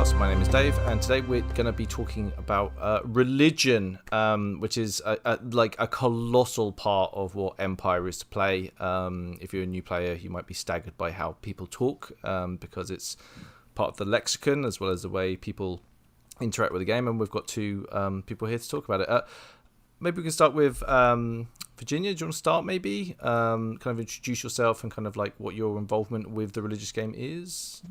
podcast. My name is Dave, and today we're going to be talking about religion, which is like a colossal part of what Empire is to play. If you're a new player, you might be staggered by how people talk, because it's part of the lexicon as well as the way people interact with the game. And we've got two people here to talk about it. Maybe we can start with Virginia. Do you want to start maybe? Kind of introduce yourself and kind of like what your involvement with the religious game is.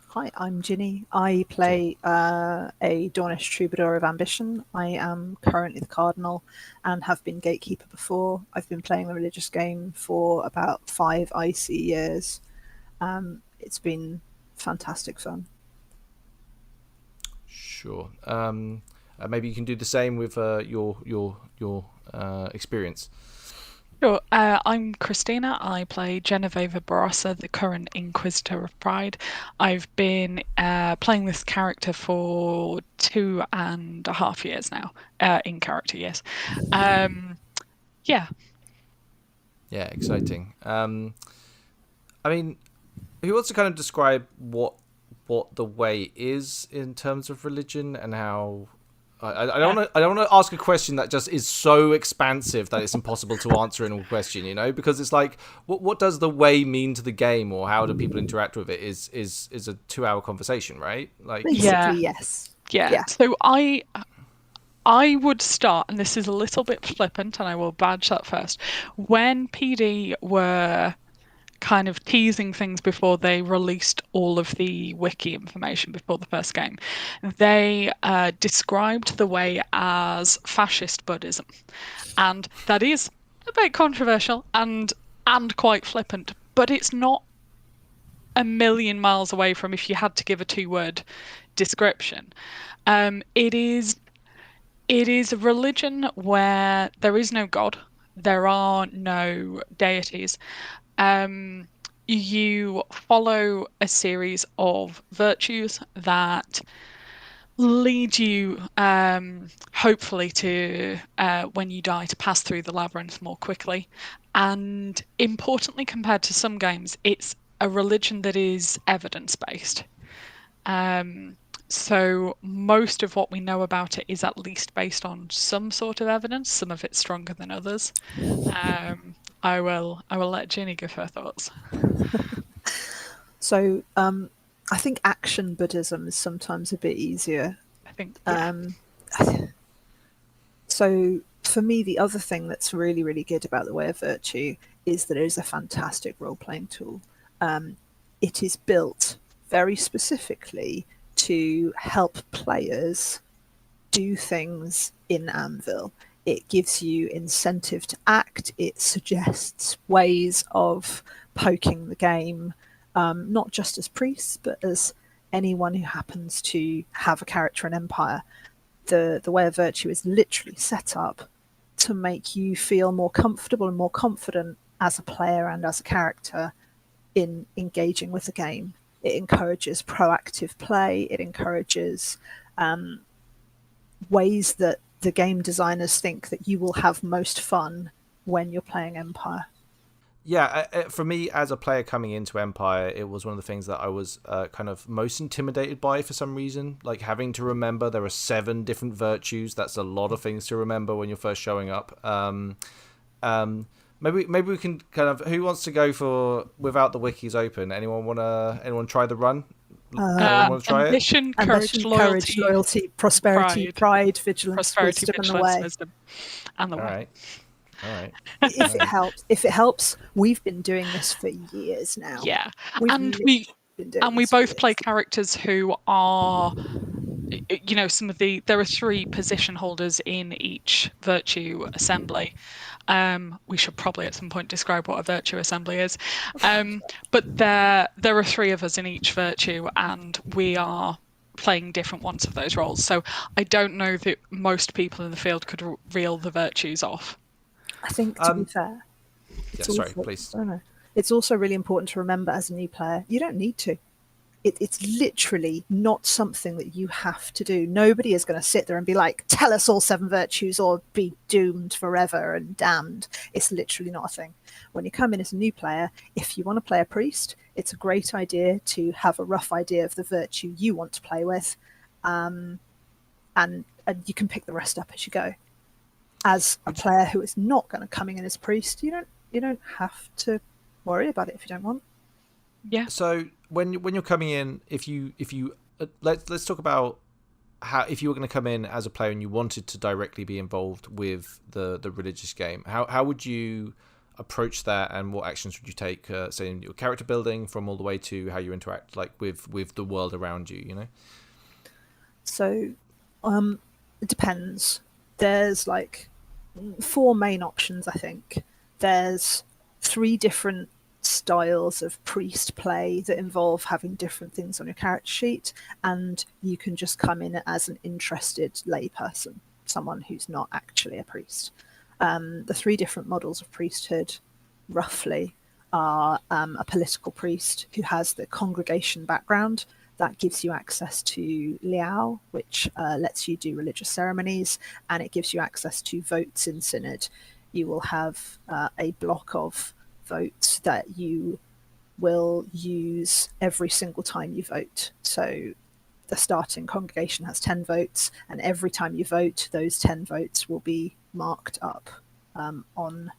Hi, I'm Ginnie. I play a Dornish troubadour of ambition. I am currently the Cardinal and have been Gatekeeper before. I've been playing the religious game for about 5 IC years. It's been fantastic fun. Sure. Maybe you can do the same with your experience. Sure. I'm Christina. I play Genevieve Barossa, the current Inquisitor of Pride. I've been playing this character for 2.5 years now, in character, yes. Yeah. Yeah, exciting. I mean, who wants to kind of describe what the way is in terms of religion and how... I don't want to ask a question that just is so expansive that it's impossible to answer in a question, you know, because it's like, what does the way mean to the game, or how do people interact with it is a 2-hour conversation, right? Like, basically, yes. Yeah. So I would start, and this is a little bit flippant, and I will badge that first. When PD were kind of teasing things before they released all of the wiki information before the first game, they described the way as fascist Buddhism, and that is a bit controversial and quite flippant, but it's not a million miles away from if you had to give a 2-word description. It is a religion where there is no god, there are no deities. You follow a series of virtues that lead you, hopefully, to when you die, to pass through the labyrinth more quickly. And importantly, compared to some games, it's a religion that is evidence-based. So most of what we know about it is at least based on some sort of evidence. Some of it's stronger than others. I will let Ginny give her thoughts. So I think action Buddhism is sometimes a bit easier. I think. Yeah. So for me, the other thing that's really, really good about the Way of Virtue is that it is a fantastic role-playing tool. It is built very specifically to help players do things in Anvil. It gives you incentive to act. It suggests ways of poking the game, not just as priests, but as anyone who happens to have a character in Empire. The Way of Virtue is literally set up to make you feel more comfortable and more confident as a player and as a character in engaging with the game. It encourages proactive play. It encourages ways that the game designers think that you will have most fun when you're playing Empire. Yeah, for me as a player coming into Empire, it was one of the things that I was kind of most intimidated by for some reason. Like having to remember there are 7 different virtues. That's a lot of things to remember when you're first showing up. Maybe we can kind of... Who wants to go for without the wikis open? Anyone try the run? Want to try ambition, it? Courage, loyalty, prosperity, pride, vigilance, wisdom, and the way. And the way. All right. If it helps, we've been doing this for years now. Yeah, we both play characters who are, you know, there are 3 position holders in each virtue assembly. We should probably at some point describe what a virtue assembly is. But there are 3 of us in each virtue, and we are playing different ones of those roles. So I don't know that most people in the field could reel the virtues off. I think, to be fair, please. It's also really important to remember as a new player, you don't need to. it's literally not something that you have to do. Nobody is going to sit there and be like, tell us all 7 virtues or be doomed forever and damned. It's literally not a thing. When you come in as a new player, if you want to play a priest, it's a great idea to have a rough idea of the virtue you want to play with, and you can pick the rest up as you go. As a player who is not going to coming in as priest, you don't have to worry about it if you don't want. Yeah. So when you're coming in, if you let's talk about how, if you were going to come in as a player and you wanted to directly be involved with the religious game, how would you approach that, and what actions would you take, say in your character building, from all the way to how you interact like with the world around you, you know? So it depends. There's like 4 main options, I think. There's 3 different styles of priest play that involve having different things on your character sheet, and you can just come in as an interested layperson, someone who's not actually a priest. The 3 different models of priesthood, roughly, are a political priest who has the congregation background. That gives you access to Liao, which lets you do religious ceremonies, and it gives you access to votes in synod. You will have a block of votes that you will use every single time you vote. So the starting congregation has 10 votes, and every time you vote, those 10 votes will be marked up in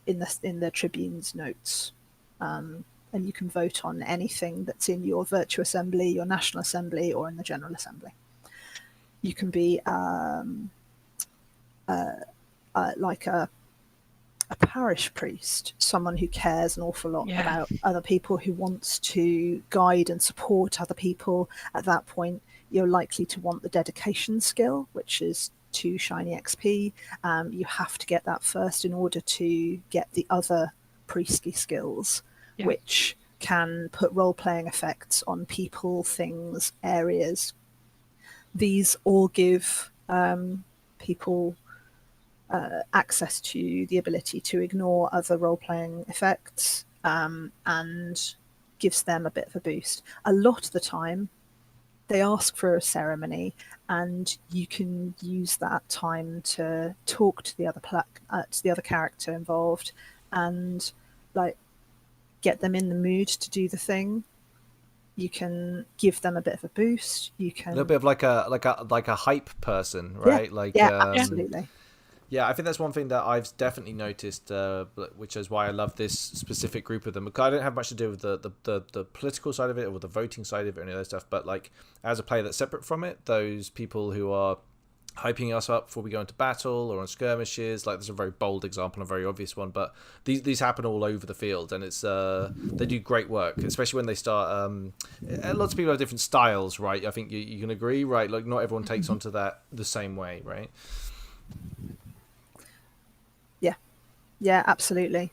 the tribune's notes. And you can vote on anything that's in your virtue assembly, your national assembly, or in the general assembly. You can be like a parish priest, someone who cares an awful lot about other people, who wants to guide and support other people. At that point, you're likely to want the dedication skill, which is 2 shiny XP. You have to get that first in order to get the other priestly skills, which can put role-playing effects on people, things, areas. These all give people access to the ability to ignore other role-playing effects, and gives them a bit of a boost. A lot of the time, they ask for a ceremony, and you can use that time to talk to the other character involved, and like get them in the mood to do the thing. You can give them a bit of a boost. You can a little bit of like a hype person, right? Absolutely. Yeah, I think that's one thing that I've definitely noticed, which is why I love this specific group of them. Because I don't have much to do with the political side of it or the voting side of it or any of that stuff. But like as a player that's separate from it, those people who are hyping us up before we go into battle or on skirmishes, like there's a very bold example, a very obvious one, but these happen all over the field, and it's they do great work, especially when they start. Lots of people have different styles, right? I think you can agree, right? Like not everyone takes onto that the same way, right? Yeah, absolutely.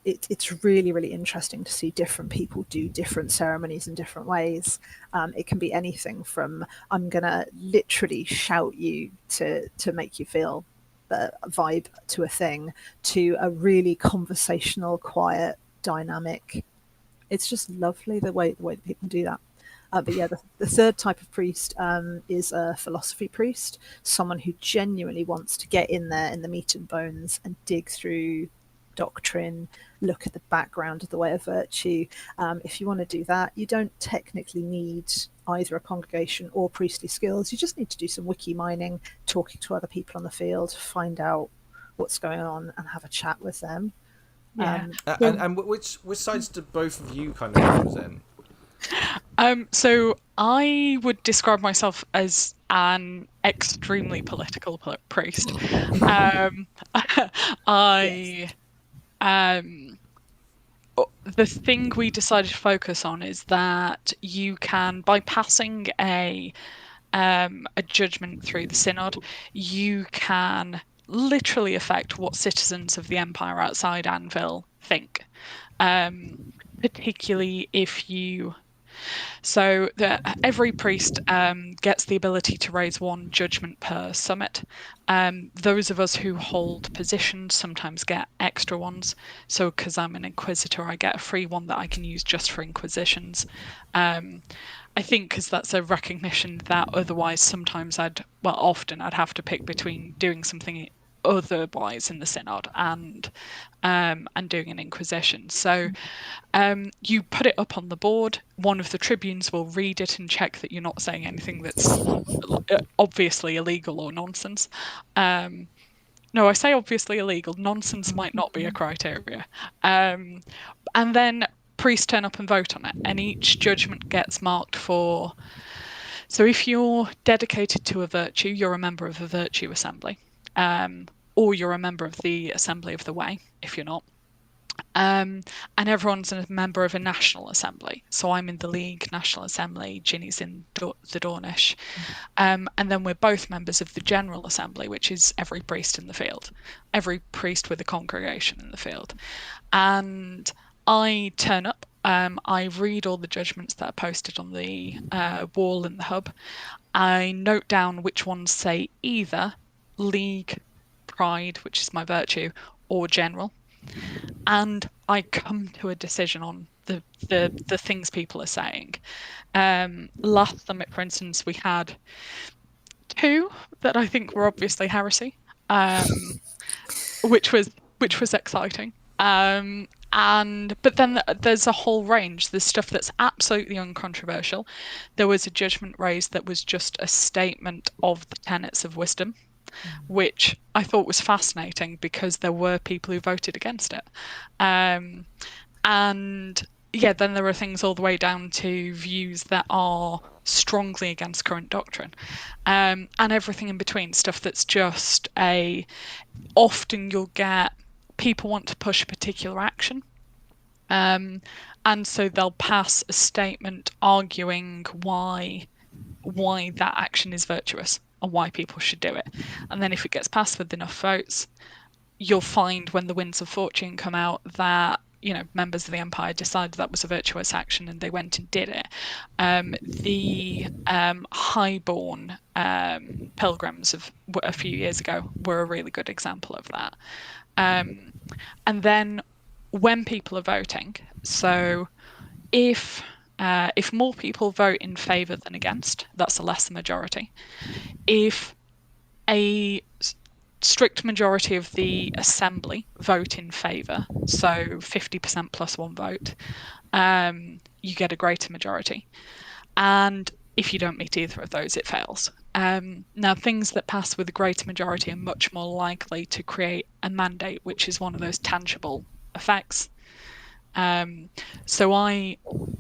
It's really, really interesting to see different people do different ceremonies in different ways. It can be anything from I'm going to literally shout you to make you feel the vibe to a thing, to a really conversational, quiet, dynamic. It's just lovely the way that people do that. But yeah, the 3rd type of priest is a philosophy priest, someone who genuinely wants to get in there in the meat and bones and dig through doctrine, look at the background of the way of virtue. If you want to do that, you don't technically need either a congregation or priestly skills. You just need to do some wiki mining, talking to other people on the field, find out what's going on and have a chat with them. Yeah. And which sides do both of you kind of represent? So I would describe myself as an extremely political priest. The thing we decided to focus on is that you can, by passing a judgment through the synod, you can literally affect what citizens of the empire outside Anvil think. Particularly if you So every priest gets the ability to raise one judgment per summit. Those of us who hold positions sometimes get extra ones. So because I'm an inquisitor, I get a free one that I can use just for inquisitions. I think because that's a recognition that otherwise often I'd have to pick between doing something otherwise in the synod and doing an inquisition. So you put it up on the board. One of the tribunes will read it and check that you're not saying anything that's obviously illegal or nonsense. No, I say obviously illegal. Nonsense might not be a criteria. And then priests turn up and vote on it, and each judgment gets marked for. So if you're dedicated to a virtue, you're a member of a virtue assembly, or you're a member of the Assembly of the Way, if you're not. And everyone's a member of a national assembly. So I'm in the League National Assembly, Ginny's in the Dornish. And then we're both members of the General Assembly, which is every priest in the field, every priest with a congregation in the field. And I turn up, I read all the judgments that are posted on the wall in the hub. I note down which ones say either League, Pride, which is my virtue, or General. And I come to a decision on the things people are saying. Last summit, for instance, we had 2 that I think were obviously heresy, which was exciting. But then there's a whole range. There's stuff that's absolutely uncontroversial. There was a judgment raised that was just a statement of the tenets of wisdom, which I thought was fascinating because there were people who voted against it. And yeah, then there are things all the way down to views that are strongly against current doctrine, and everything in between, stuff that's just often you'll get people want to push a particular action. And so they'll pass a statement arguing why that action is virtuous and why people should do it. And then if it gets passed with enough votes, you'll find when the winds of fortune come out that members of the Empire decided that was a virtuous action and they went and did it. The highborn pilgrims of a few years ago were a really good example of that. And then when people are voting, so if more people vote in favour than against, that's a lesser majority. If a strict majority of the assembly vote in favour, so 50% plus 1 vote, you get a greater majority. And if you don't meet either of those, it fails. Now, things that pass with a greater majority are much more likely to create a mandate, which is one of those tangible effects. So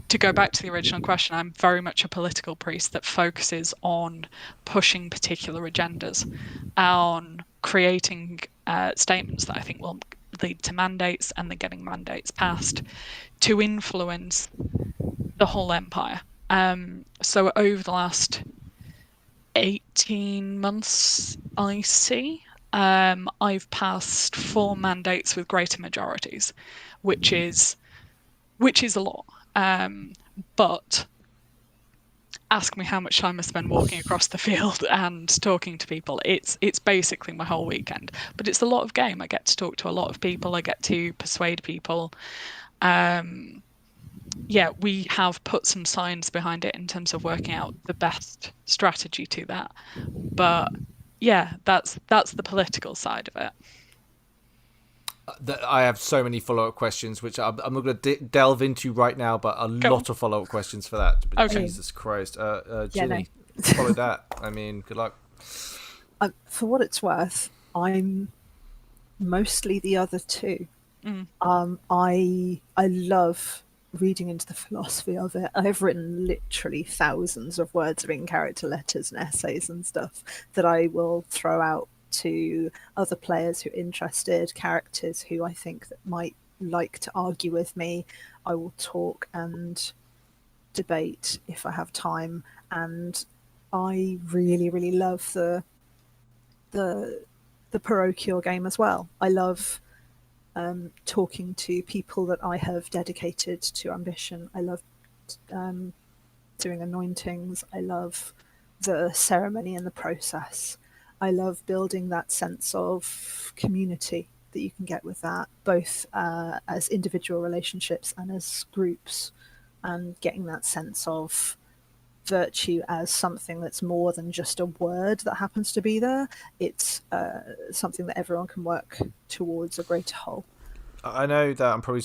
to go back to the original question, I'm very much a political priest that focuses on pushing particular agendas, on creating statements that I think will lead to mandates and then getting mandates passed to influence the whole empire. So over the last 18 months, I see, I've passed 4 mandates with greater majorities, which is a lot. But ask me how much time I spend walking across the field and talking to people. It's basically my whole weekend. But it's a lot of game. I get to talk to a lot of people. I get to persuade people. Yeah, we have put some science behind it in terms of working out the best strategy to that. But yeah, that's the political side of it. I have so many follow-up questions, which I'm not going to delve into right now, but a lot of follow-up questions for that. But okay. Jesus Christ. Ginny, follow that. I mean, good luck. For what it's worth, I'm mostly the other 2. I love reading into the philosophy of it. I've written literally thousands of words of in-character letters and essays and stuff that I will throw out to other players who are interested, characters who I think that might like to argue with me. I will talk and debate if I have time, and I really, really love the parochial game as well. I love talking to people that I have dedicated to ambition. I love doing anointings. I love the ceremony and the process. I love building that sense of community that you can get with that, both as individual relationships and as groups, and getting that sense of virtue as something that's more than just a word that happens to be there. It's something that everyone can work towards a greater whole. I know that I'm probably,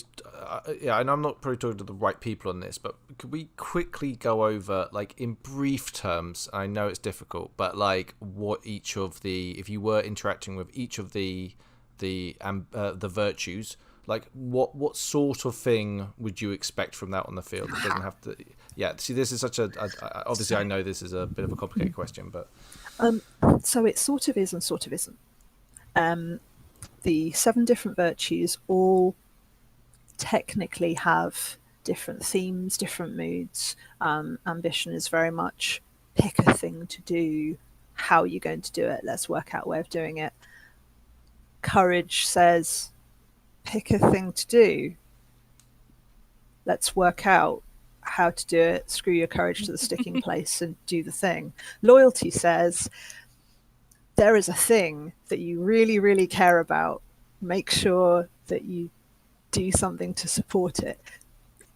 and I'm not probably talking to the right people on this, but could we quickly go over, like, in brief terms? I know it's difficult, but like, what each of the, if you were interacting with each of the virtues, like, what sort of thing would you expect from that on the field? It doesn't have to. Yeah, see, this is such a obviously I know this is a bit of a complicated question, but so it sort of is and sort of isn't. The 7 different virtues all technically have different themes, different moods. Ambition is very much pick a thing to do. How are you going to do it? Let's work out a way of doing it. Courage says, pick a thing to do. Let's work out how to do it. Screw your courage to the sticking place and do the thing. Loyalty says, there is a thing that you really, really care about. Make sure that you do something to support it.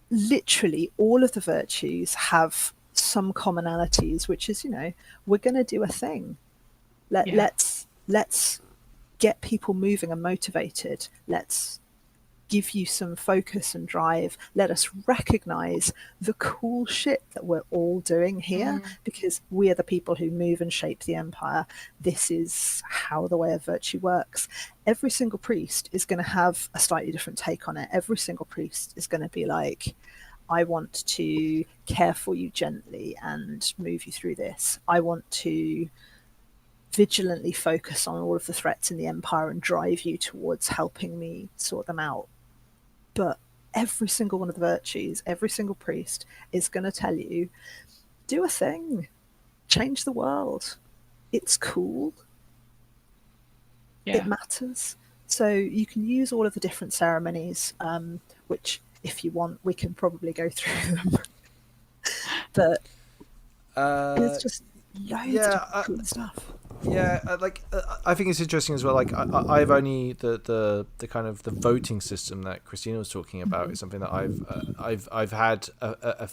Literally, all of the virtues have some commonalities, which is, we're going to do a thing. Let's get people moving and motivated. Let's give you some focus and drive. Let us recognize the cool shit that we're all doing here, because we are the people who move and shape the empire. This is how the way of virtue works. Every single priest is going to have a slightly different take on it. Every single priest is going to be like, I want to care for you gently and move you through this. I want to vigilantly focus on all of the threats in the empire and drive you towards helping me sort them out. But every single one of the virtues, every single priest is going to tell you, do a thing, change the world. It's cool. It matters. So you can use all of the different ceremonies, which, if you want, we can probably go through them. But there's just loads of cool stuff. Yeah, I think it's interesting as well. Like, I've only the kind of the voting system that Christina was talking about is something that I've had. I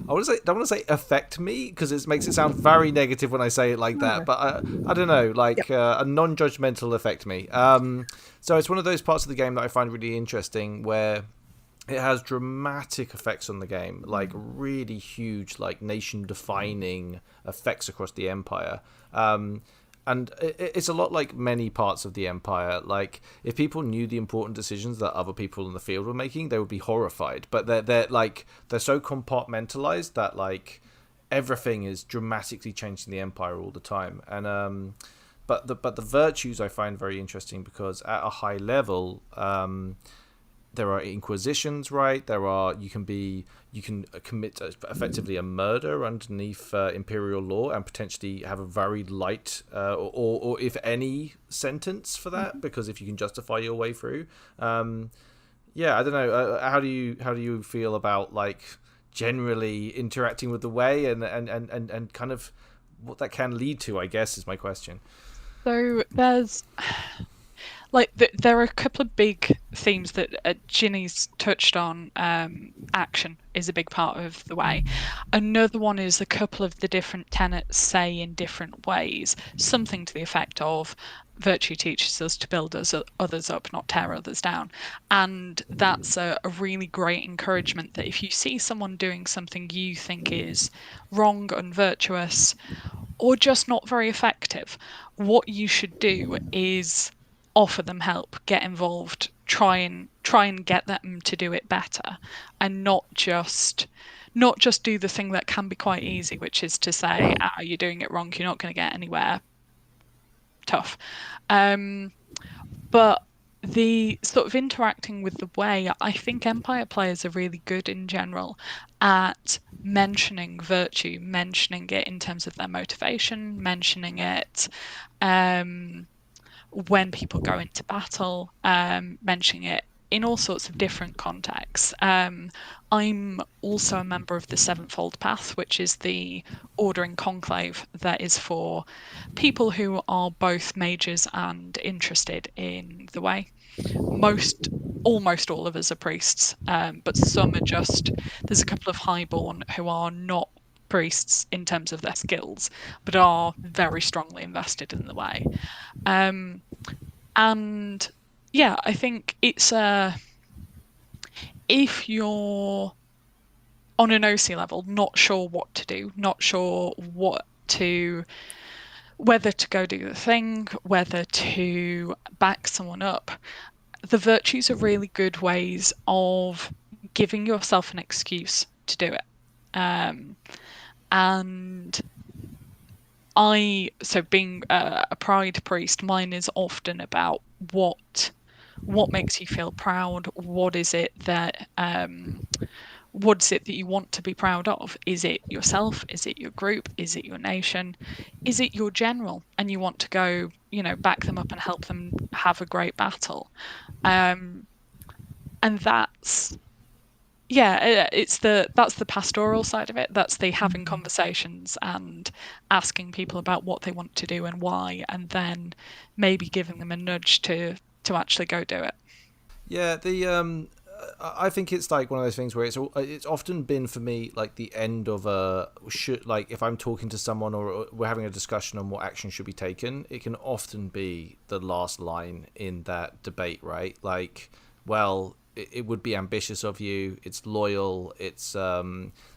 want to say affect me, because it makes it sound very negative when I say it like that. But I don't know, like a non-judgmental affect me. So it's one of those parts of the game that I find really interesting, where it has dramatic effects on the game, like really huge, like nation-defining effects across the empire. And it's a lot like many parts of the empire. Like, if people knew the important decisions that other people in the field were making, they would be horrified. But they're so compartmentalized that, like, everything is dramatically changing the empire all the time. And but the virtues I find very interesting, because at a high level, there are inquisitions, right? You can commit effectively a murder underneath imperial law and potentially have a very light or if any sentence for that, because if you can justify your way through. I don't know. How do you feel about, like, generally interacting with the way and kind of what that can lead to, I guess, is my question. So there's there are a couple of big themes that Ginny's touched on. Action is a big part of the way. Another one is a couple of the different tenets say in different ways something to the effect of, virtue teaches us to build others up, not tear others down. And that's a really great encouragement, that if you see someone doing something you think is wrong, unvirtuous, or just not very effective, what you should do is offer them help, get involved, try and get them to do it better, and not just do the thing that can be quite easy, which is to say, you're doing it wrong, you're not going to get anywhere. Tough. But the sort of interacting with the way, I think Empire players are really good in general at mentioning virtue, mentioning it in terms of their motivation, mentioning it when people go into battle, mentioning it in all sorts of different contexts. I'm also a member of the Sevenfold Path, which is the order in conclave that is for people who are both mages and interested in the way. Almost all of us are priests, but some are just, there's a couple of highborn who are not priests in terms of their skills, but are very strongly invested in the way. And yeah, I think it's if you're on an OC level, not sure what to do, not sure whether to go do the thing, whether to back someone up, the virtues are really good ways of giving yourself an excuse to do it. And so being a pride priest, mine is often about what makes you feel proud. What is it that you want to be proud of? Is it yourself? Is it your group? Is it your nation? Is it your general? And you want to go, back them up and help them have a great battle. And that's that's the pastoral side of it. That's the having conversations and asking people about what they want to do and why, and then maybe giving them a nudge to actually go do it. Yeah, I think it's like one of those things where it's often been for me like the end of like if I'm talking to someone or we're having a discussion on what action should be taken, it can often be the last line in that debate, right? Like, well, it would be ambitious of you, it's loyal, it's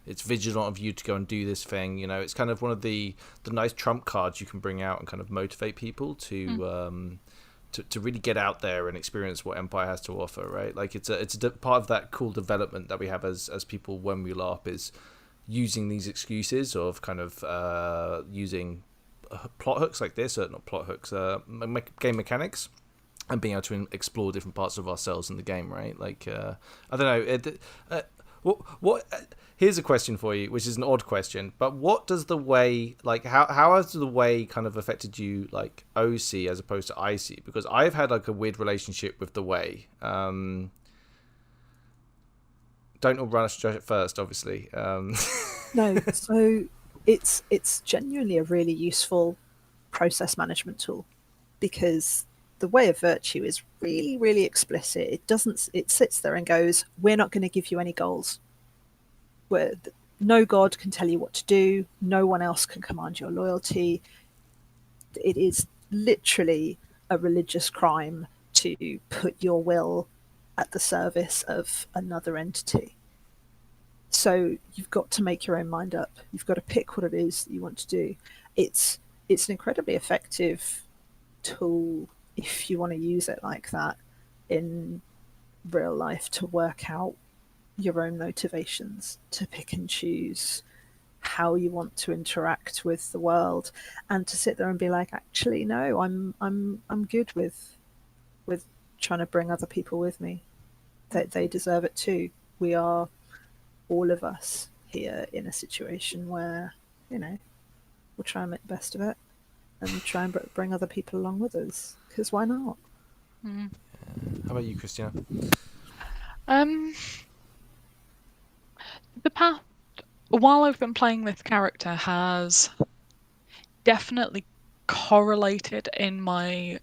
vigilant of you to go and do this thing. It's kind of one of the nice trump cards you can bring out and kind of motivate people to really get out there and experience what Empire has to offer, right? Like it's a part of that cool development that we have as people when we LARP is using these excuses of kind of using plot hooks like this, or not plot hooks, game mechanics, and being able to explore different parts of ourselves in the game, right? Like I don't know. What? Here's a question for you, which is an odd question, but what does the way, like, how has the way kind of affected you, like, OC as opposed to IC? Because I've had, like, a weird relationship with the way. Don't all run us first, obviously. No, so it's genuinely a really useful process management tool, because the way of virtue is really, really explicit. It sits there and goes, we're not going to give you any goals. Where no god can tell you what to do, no one else can command your loyalty. It is literally a religious crime to put your will at the service of another entity. So you've got to make your own mind up. You've got to pick what it is that you want to do. It's an incredibly effective tool if you want to use it like that in real life, to work out your own motivations, to pick and choose how you want to interact with the world, and to sit there and be like, actually, no, I'm good with trying to bring other people with me. They deserve it too. We are, all of us here, in a situation where we'll try and make the best of it and try and bring other people along with us, because why not? Mm. How about you, Christina? The path, while I've been playing this character, has definitely correlated in my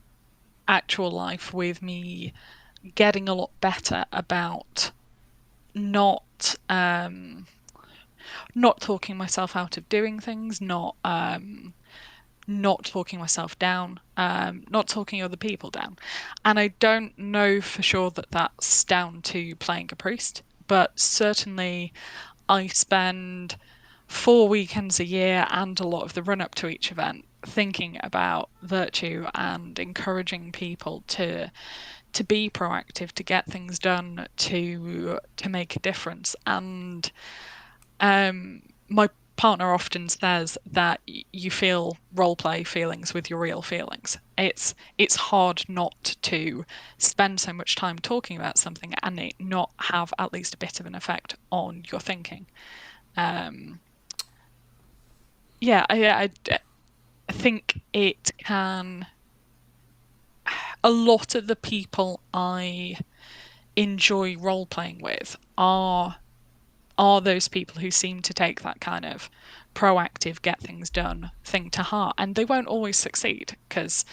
actual life with me getting a lot better about not talking myself out of doing things, not talking myself down, not talking other people down. And I don't know for sure that that's down to playing a priest, but certainly I spend 4 weekends a year and a lot of the run up to each event thinking about virtue and encouraging people to be proactive, to get things done, to make a difference. And my partner often says that you feel roleplay feelings with your real feelings. It's hard not to spend so much time talking about something and it not have at least a bit of an effect on your thinking. I think it can. A lot of the people I enjoy role playing with are those people who seem to take that kind of proactive, get things done thing to heart. And they won't always succeed because,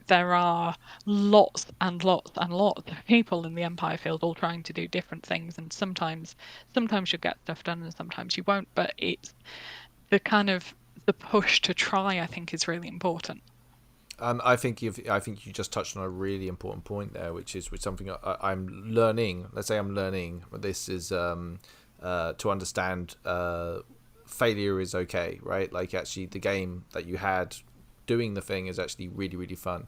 there are lots and lots and lots of people in the Empire field all trying to do different things. And sometimes you'll get stuff done and sometimes you won't. But it's the kind of the push to try, I think, is really important. I think you just touched on a really important point there, which is something I'm learning. Let's say I'm learning. This is to understand failure is okay, right? Like actually, the game that you had doing the thing is actually really really fun.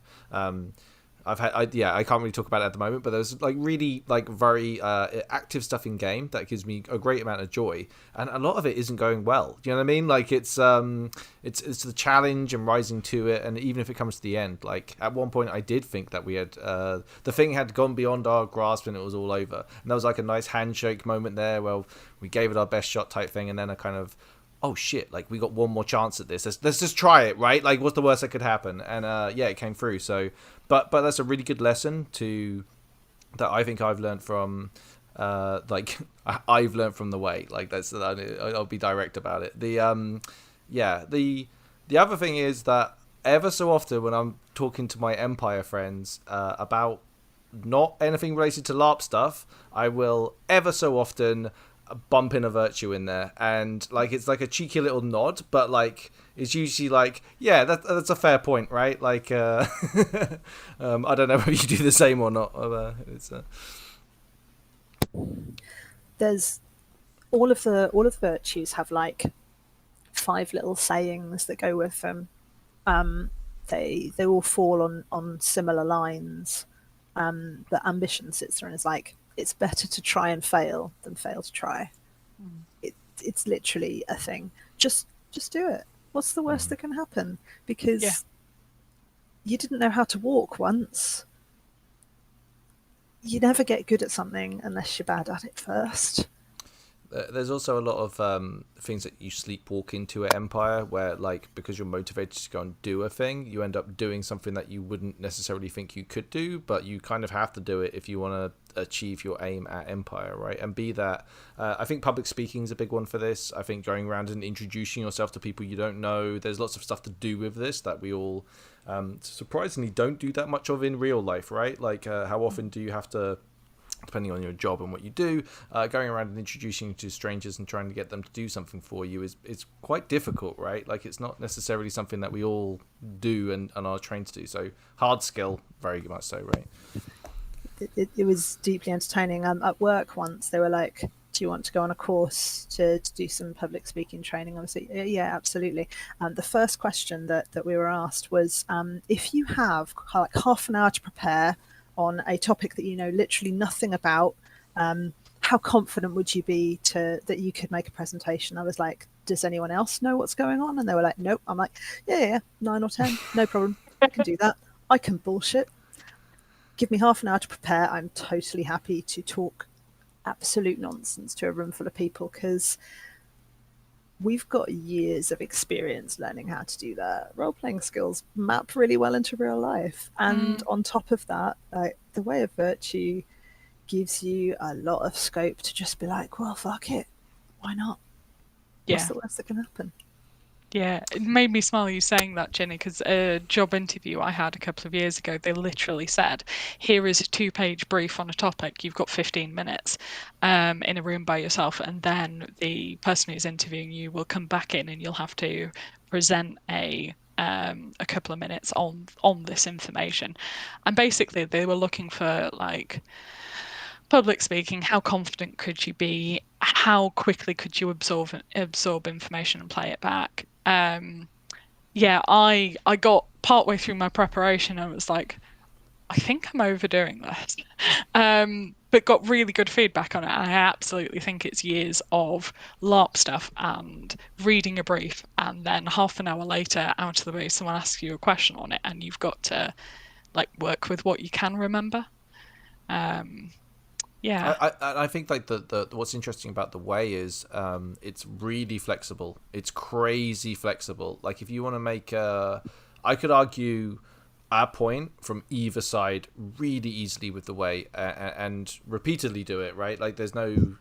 I can't really talk about it at the moment, but there's like really like very active stuff in game that gives me a great amount of joy, and a lot of it isn't going well. Do you know what I mean? Like it's the challenge and rising to it, and even if it comes to the end, like at one point I did think that we had the thing had gone beyond our grasp and it was all over, and there was like a nice handshake moment there. Well, we gave it our best shot type thing, and then I kind of, oh shit, like we got one more chance at this. Let's just try it, right? Like what's the worst that could happen? And it came through. So, but that's a really good lesson that I think I've learned from, I've learned from the way. Like I'll be direct about it. The other thing is that ever so often when I'm talking to my Empire friends about not anything related to LARP stuff, I will ever so often bump in a virtue in there, and like it's like a cheeky little nod, but like it's usually like, yeah, that's a fair point, right? Like I don't know whether you do the same or not. There's all of the virtues have like 5 little sayings that go with them. They all fall on similar lines. But ambition sits there and is like, it's better to try and fail than fail to try. It's literally a thing. Just do it. What's the worst that can happen? Because you didn't know how to walk once. You never get good at something unless you're bad at it first. There's also a lot of things that you sleepwalk into at Empire, where like because you're motivated to go and do a thing, you end up doing something that you wouldn't necessarily think you could do, but you kind of have to do it if you want to achieve your aim at Empire, right? And be that, I think public speaking is a big one for this. I think going around and introducing yourself to people you don't know, there's lots of stuff to do with this that we all surprisingly don't do that much of in real life, right? Like how often do you have to, depending on your job and what you do, going around and introducing to strangers and trying to get them to do something for you is quite difficult, right? Like it's not necessarily something that we all do and are trained to do. So hard skill, very much so, right? It was deeply entertaining. At work once, they were like, do you want to go on a course to do some public speaking training? I was like, yeah, absolutely. The first question that we were asked was, if you have like half an hour to prepare on a topic that you know literally nothing about, how confident would you be that you could make a presentation? I was like, does anyone else know what's going on? And they were like, nope. I'm like, yeah, 9 or 10, no problem. I can do that. I can bullshit. Give me half an hour to prepare. I'm totally happy to talk absolute nonsense to a room full of people, because we've got years of experience learning how to do that. Role-playing skills map really well into real life. And on top of that, like, the Way of Virtue gives you a lot of scope to just be like, well, fuck it. Why not? What's the worst that can happen? Yeah, it made me smile you saying that, Ginny, because a job interview I had a couple of years ago, they literally said, here is a 2-page brief on a topic. You've got 15 minutes in a room by yourself, and then the person who's interviewing you will come back in and you'll have to present a couple of minutes on this information. And basically they were looking for like public speaking, how confident could you be, how quickly could you absorb information and play it back. I got partway through my preparation and was like, I think I'm overdoing this, but got really good feedback on it. I absolutely think it's years of LARP stuff and reading a brief, and then half an hour later out of the way someone asks you a question on it and you've got to like work with what you can remember. I think like the what's interesting about the Way is it's really flexible. It's crazy flexible. Like if you want to make I could argue a point from either side really easily with the way, and repeatedly do it, right? Like there's no, you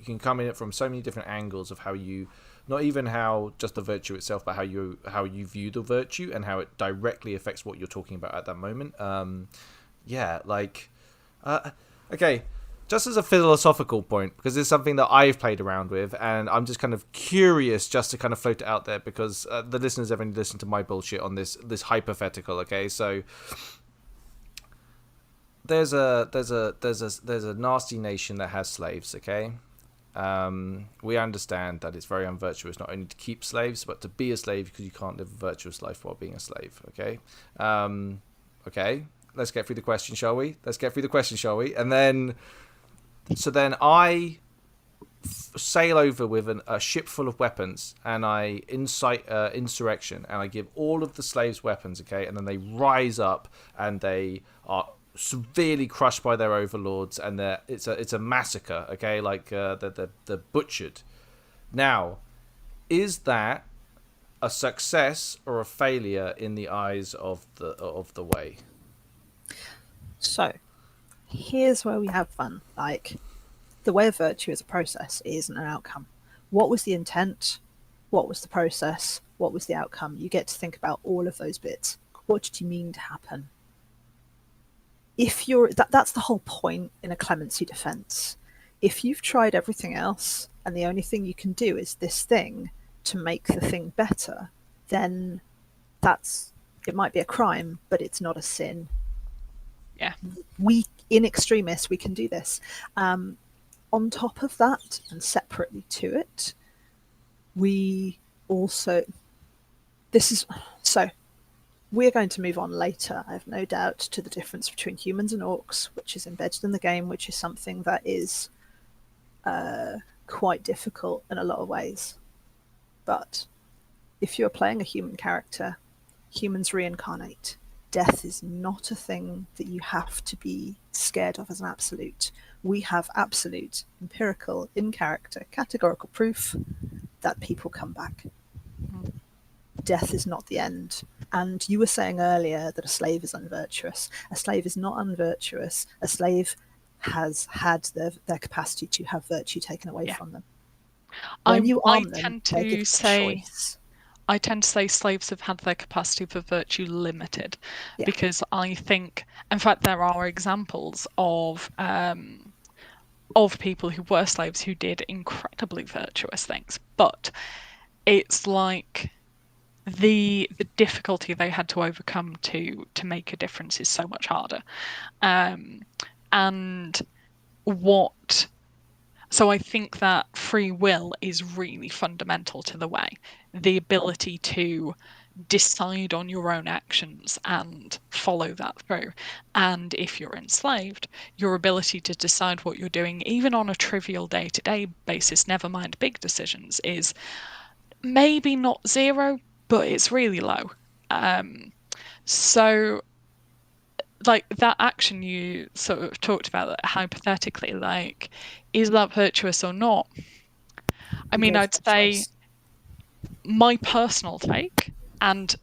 can come in it from so many different angles of how you, not even how just the virtue itself, but how you view the virtue and how it directly affects what you're talking about at that moment. Okay, just as a philosophical point, because it's something that I've played around with, and I'm just kind of curious just to kind of float it out there, because the listeners have only listened to my bullshit on this hypothetical. Okay, so there's a nasty nation that has slaves. Okay, we understand that it's very unvirtuous not only to keep slaves but to be a slave, because you can't live a virtuous life while being a slave. Okay, okay. Let's get through the question, shall we? And then, so then I sail over with a ship full of weapons, and I incite insurrection, and I give all of the slaves weapons, okay? And then they rise up, and they are severely crushed by their overlords, and it's a massacre, okay? Like they're butchered. Now, is that a success or a failure in the eyes of the way? So, here's where we have fun. Like, the way of virtue as a process isn't an outcome. What was the intent? What was the process? What was the outcome? You get to think about all of those bits. What did you mean to happen? If you're that's the whole point in a clemency defense. If you've tried everything else and the only thing you can do is this thing to make the thing better, then it might be a crime, but it's not a sin. Yeah. We, in extremis, we can do this. On top of that, and separately to it, we also, we're going to move on later, I have no doubt, to the difference between humans and orcs, which is embedded in the game, which is something that is quite difficult in a lot of ways. But if you're playing a human character, humans reincarnate. Death is not a thing that you have to be scared of as an absolute. We have absolute, empirical, in-character, categorical proof that people come back. Death is not the end. And you were saying earlier that a slave is unvirtuous. A slave is not unvirtuous. A slave has had their capacity to have virtue taken away from them. When you arm them, they're given a choice. I tend to say slaves have had their capacity for virtue limited, because I think, in fact, there are examples of people who were slaves who did incredibly virtuous things, but it's like the difficulty they had to overcome to make a difference is so much harder, So I think that free will is really fundamental to the way. The ability to decide on your own actions and follow that through. And if you're enslaved, your ability to decide what you're doing, even on a trivial day-to-day basis, never mind big decisions, is maybe not zero, but it's really low. So like that action you sort of talked about hypothetically, like, is that virtuous or not? I mean, I'd say my personal take, and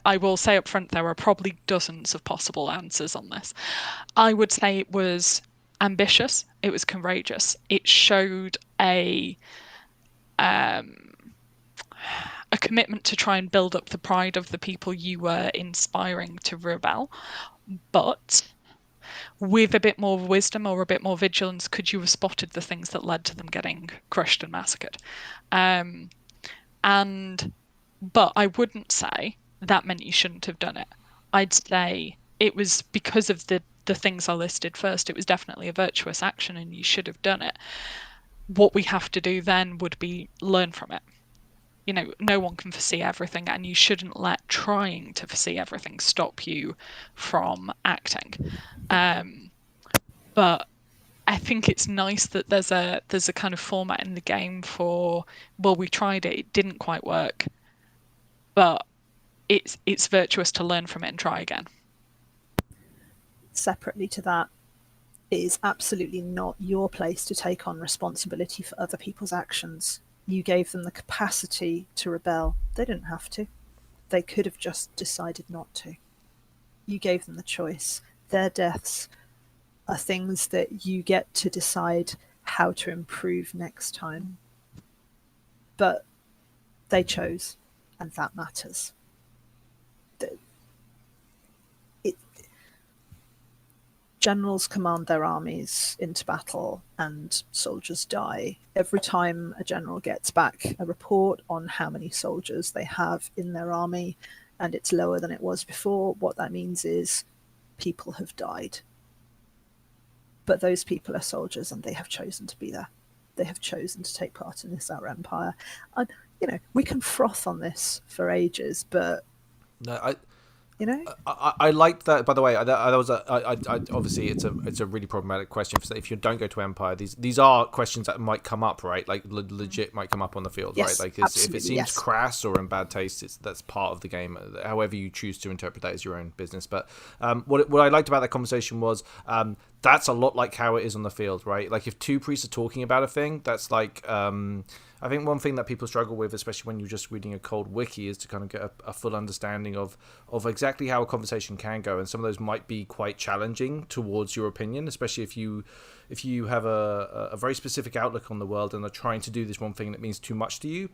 I will say up front, there are probably dozens of possible answers on this. I would say it was ambitious. It was courageous. It showed a commitment to try and build up the pride of the people you were inspiring to rebel. But with a bit more wisdom or a bit more vigilance, could you have spotted the things that led to them getting crushed and massacred? But I wouldn't say that meant you shouldn't have done it. I'd say it was because of the things I listed first. It was definitely a virtuous action and you should have done it. What we have to do then would be learn from it. You know, no one can foresee everything, and you shouldn't let trying to foresee everything stop you from acting. But I think it's nice that there's a kind of format in the game for, well, we tried it didn't quite work, but it's virtuous to learn from it and try again. Separately to that, it is absolutely not your place to take on responsibility for other people's actions. You gave them the capacity to rebel. They didn't have to. They could have just decided not to. You gave them the choice. Their deaths are things that you get to decide how to improve next time. But they chose, and that matters. Generals command their armies into battle and soldiers die. Every time a general gets back a report on how many soldiers they have in their army and it's lower than it was before, what that means is people have died. But those people are soldiers and they have chosen to be there. They have chosen to take part in this Outer Empire. And, we can froth on this for ages, but No, you know, I liked that. By the way, obviously it's a really problematic question. If you don't go to Empire, these are questions that might come up, right? Like legit might come up on the field, yes, right? Like if it seems yes. crass or in bad taste, that's part of the game. However you choose to interpret that is your own business. But what I liked about that conversation was that's a lot like how it is on the field, right? Like if two priests are talking about a thing, that's like. I think one thing that people struggle with, especially when you're just reading a cold wiki, is to kind of get a full understanding of exactly how a conversation can go, and some of those might be quite challenging towards your opinion, especially if you have a very specific outlook on the world and are trying to do this one thing that means too much to you.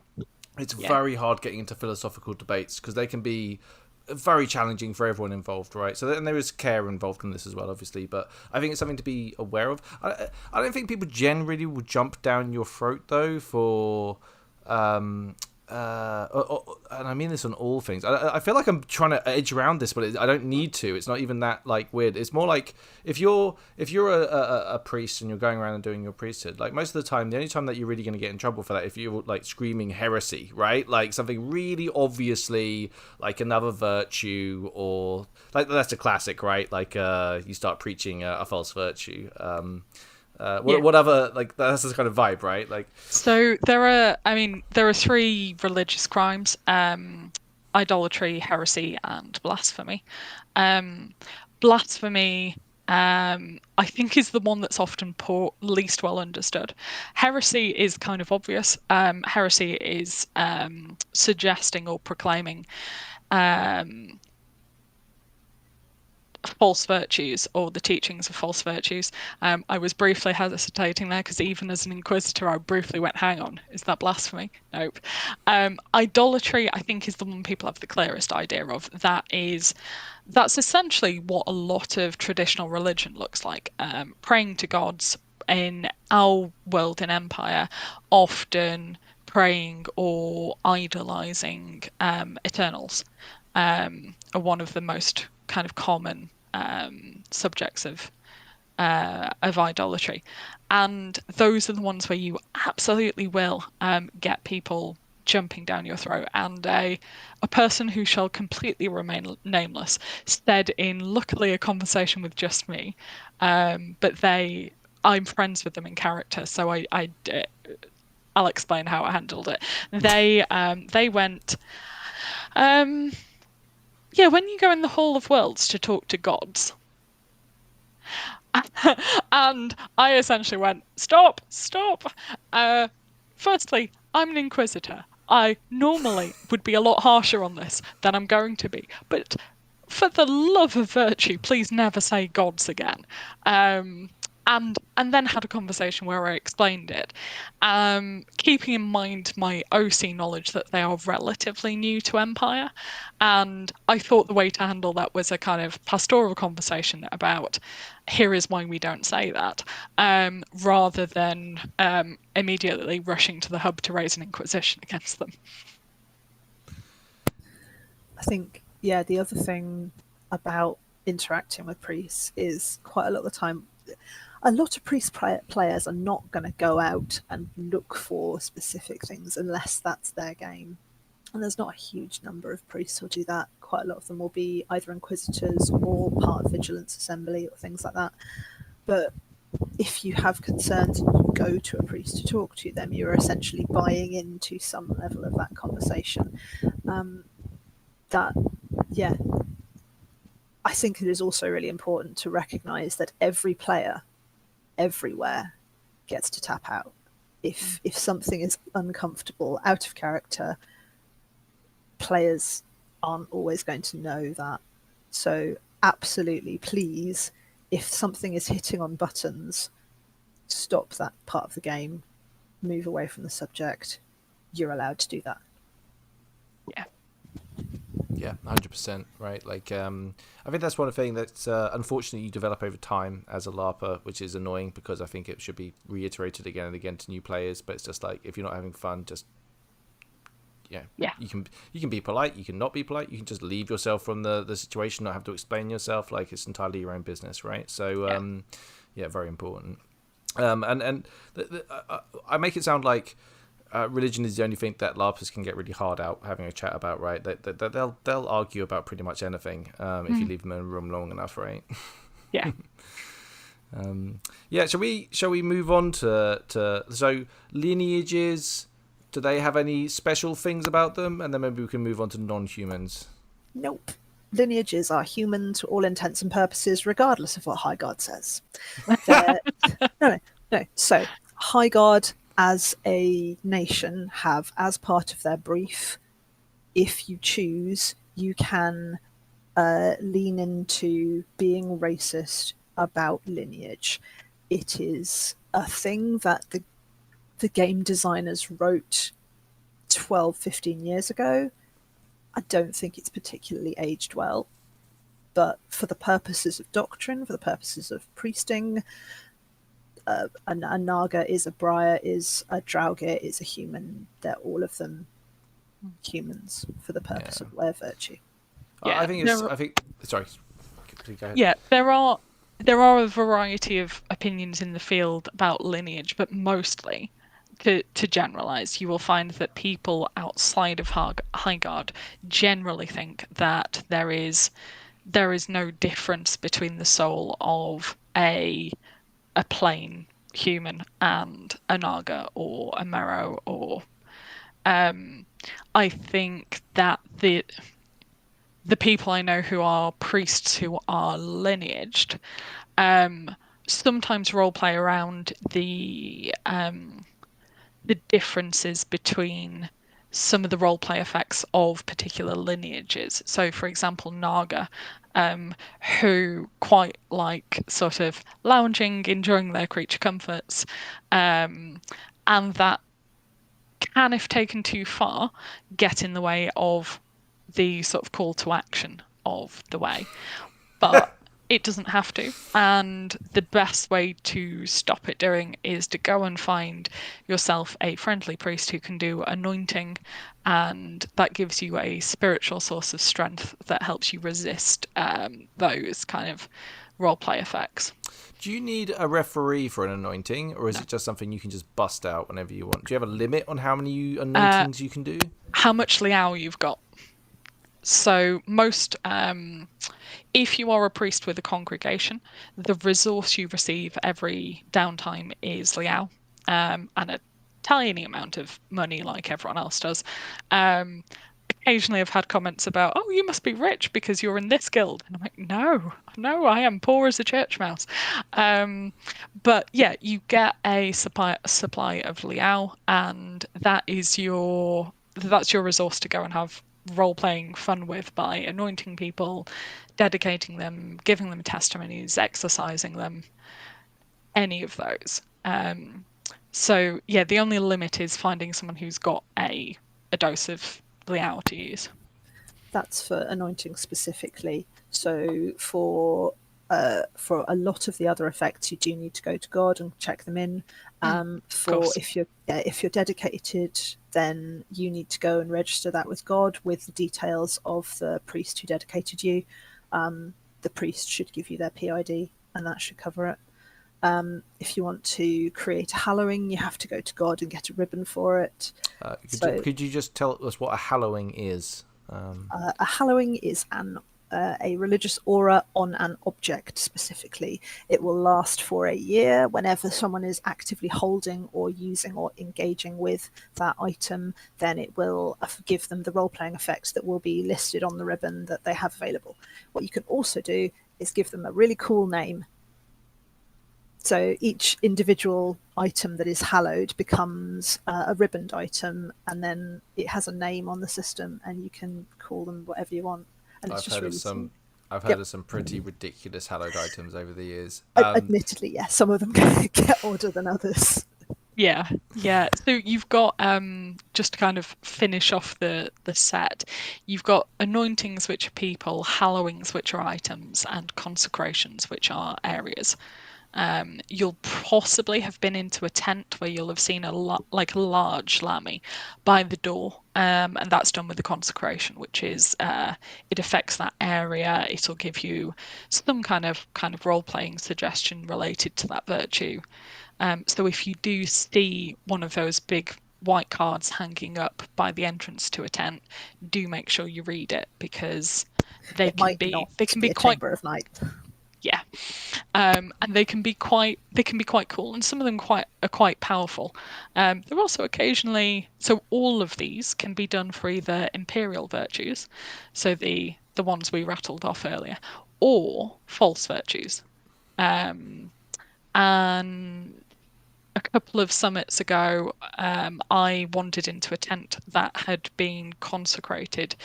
It's very hard getting into philosophical debates because they can be very challenging for everyone involved, right? So and there is care involved in this as well, obviously, but I think it's something to be aware of. I don't think people generally will jump down your throat though for and I mean this on all things. I feel like I'm trying to edge around this, but I don't need to. It's not even that like weird. It's more like if you're a priest and you're going around and doing your priesthood, like most of the time, the only time that you're really going to get in trouble for that if you're like screaming heresy, right? Like something really obviously like another virtue, or like that's a classic, right? Like you start preaching a false virtue. What other, like that's this kind of vibe, right? Like so there are three religious crimes: idolatry, heresy, and blasphemy. Blasphemy, I think, is the one that's often least well understood. Heresy is kind of obvious. Heresy is suggesting or proclaiming false virtues or the teachings of false virtues. I was briefly hesitating there because even as an inquisitor I briefly went, hang on, is that blasphemy? Nope. Idolatry, I think, is the one people have the clearest idea of. That's essentially what a lot of traditional religion looks like. Praying to gods in our world in Empire, often praying or idolizing Eternals are one of the most kind of common subjects of idolatry, and those are the ones where you absolutely will get people jumping down your throat. And a person who shall completely remain nameless said in luckily a conversation with just me, but I'm friends with them in character, so I'll explain how I handled it. They went, yeah, when you go in the Hall of Worlds to talk to gods. And I essentially went, stop. Firstly, I'm an inquisitor. I normally would be a lot harsher on this than I'm going to be. But for the love of virtue, please never say gods again. And then had a conversation where I explained it, keeping in mind my OC knowledge that they are relatively new to Empire. And I thought the way to handle that was a kind of pastoral conversation about here is why we don't say that, rather than immediately rushing to the hub to raise an inquisition against them. I think, the other thing about interacting with priests is quite a lot of the time, a lot of priest players are not going to go out and look for specific things unless that's their game. And there's not a huge number of priests who'll do that. Quite a lot of them will be either inquisitors or part of Vigilance Assembly or things like that. But if you have concerns and you go to a priest to talk to them, you're essentially buying into some level of that conversation. I think it is also really important to recognise that every player everywhere gets to tap out. If something is uncomfortable, out of character, players aren't always going to know that. So absolutely, please, if something is hitting on buttons, stop that part of the game, move away from the subject. You're allowed to do that. Yeah. Yeah, 100%. Right. Like, I think that's one thing that's unfortunately you develop over time as a LARPer, which is annoying because I think it should be reiterated again and again to new players. But it's just like, if you're not having fun, just Yeah. you can be polite, you can not be polite, you can just leave yourself from the situation, not have to explain yourself. Like, it's entirely your own business, right? So yeah, very important. I make it sound like religion is the only thing that LARPers can get really hard out having a chat about, right? They'll argue about pretty much anything if you leave them in a room long enough, right? Yeah. Yeah. Shall we move on to so lineages? Do they have any special things about them? And then maybe we can move on to non-humans. Nope. Lineages are human to all intents and purposes, regardless of what High Guard says. No. So, High Guard as a nation have, as part of their brief, if you choose, you can lean into being racist about lineage. It is a thing that the game designers wrote 12, 15 years ago. I don't think it's particularly aged well, but for the purposes of doctrine, for the purposes of priesting, a Naga is a Briar, is a Draugr, is a human. They're all of them humans for the purpose of Way of Virtue. Yeah. I think sorry. Please go ahead. Yeah, there are a variety of opinions in the field about lineage, but mostly, to generalize, you will find that people outside of High Guard generally think that there is no difference between the soul of a plain human and a Naga or a Marrow, or I think that the people I know who are priests who are lineaged sometimes roleplay around the differences between some of the roleplay effects of particular lineages. So, for example, Naga, who quite like sort of lounging, enjoying their creature comforts, and that can, if taken too far, get in the way of the sort of call to action of the way. But it doesn't have to. And the best way to stop it doing is to go and find yourself a friendly priest who can do anointing, and that gives you a spiritual source of strength that helps you resist those kind of roleplay effects. Do you need a referee for an anointing, or is it just something you can just bust out whenever you want? Do you have a limit on how many anointings you can do? How much liao you've got. So most, if you are a priest with a congregation, the resource you receive every downtime is liao, and a tiny amount of money like everyone else does. Occasionally I've had comments about, oh, you must be rich because you're in this guild. And I'm like, no, I am poor as a church mouse. But yeah, you get a supply of liao, and that's your resource to go and have role-playing fun with by anointing people, dedicating them, giving them testimonies, exercising them, any of those. So yeah, the only limit is finding someone who's got a dose of liao to use. That's for anointing specifically. So for a lot of the other effects, you do need to go to God and check them in. If you're dedicated, then you need to go and register that with God with the details of the priest who dedicated you. The priest should give you their PID, and that should cover it. If you want to create a hallowing, you have to go to God and get a ribbon for it. Could you just tell us what a hallowing is? A hallowing is a religious aura on an object specifically. It will last for a year. Whenever someone is actively holding or using or engaging with that item, then it will give them the role-playing effects that will be listed on the ribbon that they have available. What you can also do is give them a really cool name. So each individual item that is hallowed becomes a ribboned item, and then it has a name on the system, and you can call them whatever you want. And it's just really I've heard of some pretty ridiculous hallowed items over the years. Admittedly, yes, some of them get odder than others. Yeah, yeah. So you've got just to kind of finish off the set, you've got anointings, which are people, hallowings, which are items, and consecrations, which are areas. You'll possibly have been into a tent where you'll have seen a large lammy by the door, and that's done with the consecration, which is it affects that area. It'll give you some kind of role-playing suggestion related to that virtue. So if you do see one of those big white cards hanging up by the entrance to a tent, do make sure you read it, because they can be a quite, Chamber of Night. yeah, and they can be quite cool, and some of them are quite powerful. They're also occasionally, so all of these can be done for either imperial virtues, so the ones we rattled off earlier, or false virtues. And a couple of summits ago, I wandered into a tent that had been consecrated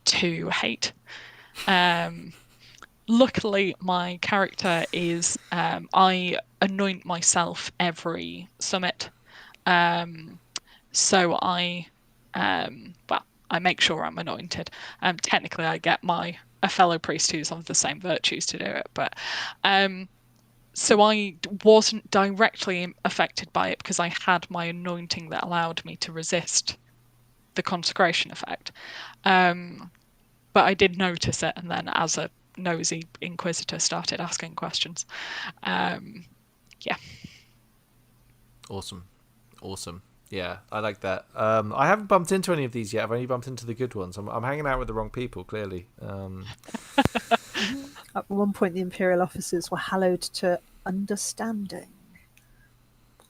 to hate. Luckily, my character is I anoint myself every summit, so I make sure I'm anointed. Technically, I get a fellow priest who's of the same virtues to do it, but so I wasn't directly affected by it because I had my anointing that allowed me to resist the consecration effect. But I did notice it, and then as a nosy inquisitor started asking questions. Yeah. Awesome. Yeah, I like that. I haven't bumped into any of these yet. I've only bumped into the good ones. I'm hanging out with the wrong people, clearly. At one point, the Imperial officers were hallowed to understanding.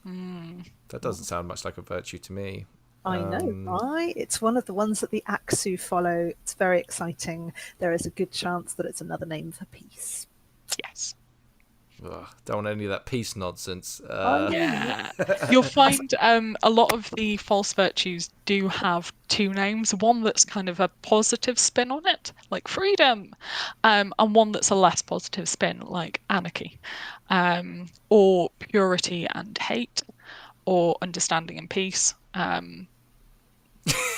That doesn't sound much like a virtue to me. I know, right? It's one of the ones that the Aksu follow. It's very exciting. There is a good chance that it's another name for peace. Yes. Ugh, don't want any of that peace nonsense. Yeah. You'll find a lot of the false virtues do have two names. One that's kind of a positive spin on it, like freedom, and one that's a less positive spin, like anarchy, or purity and hate, or understanding and peace.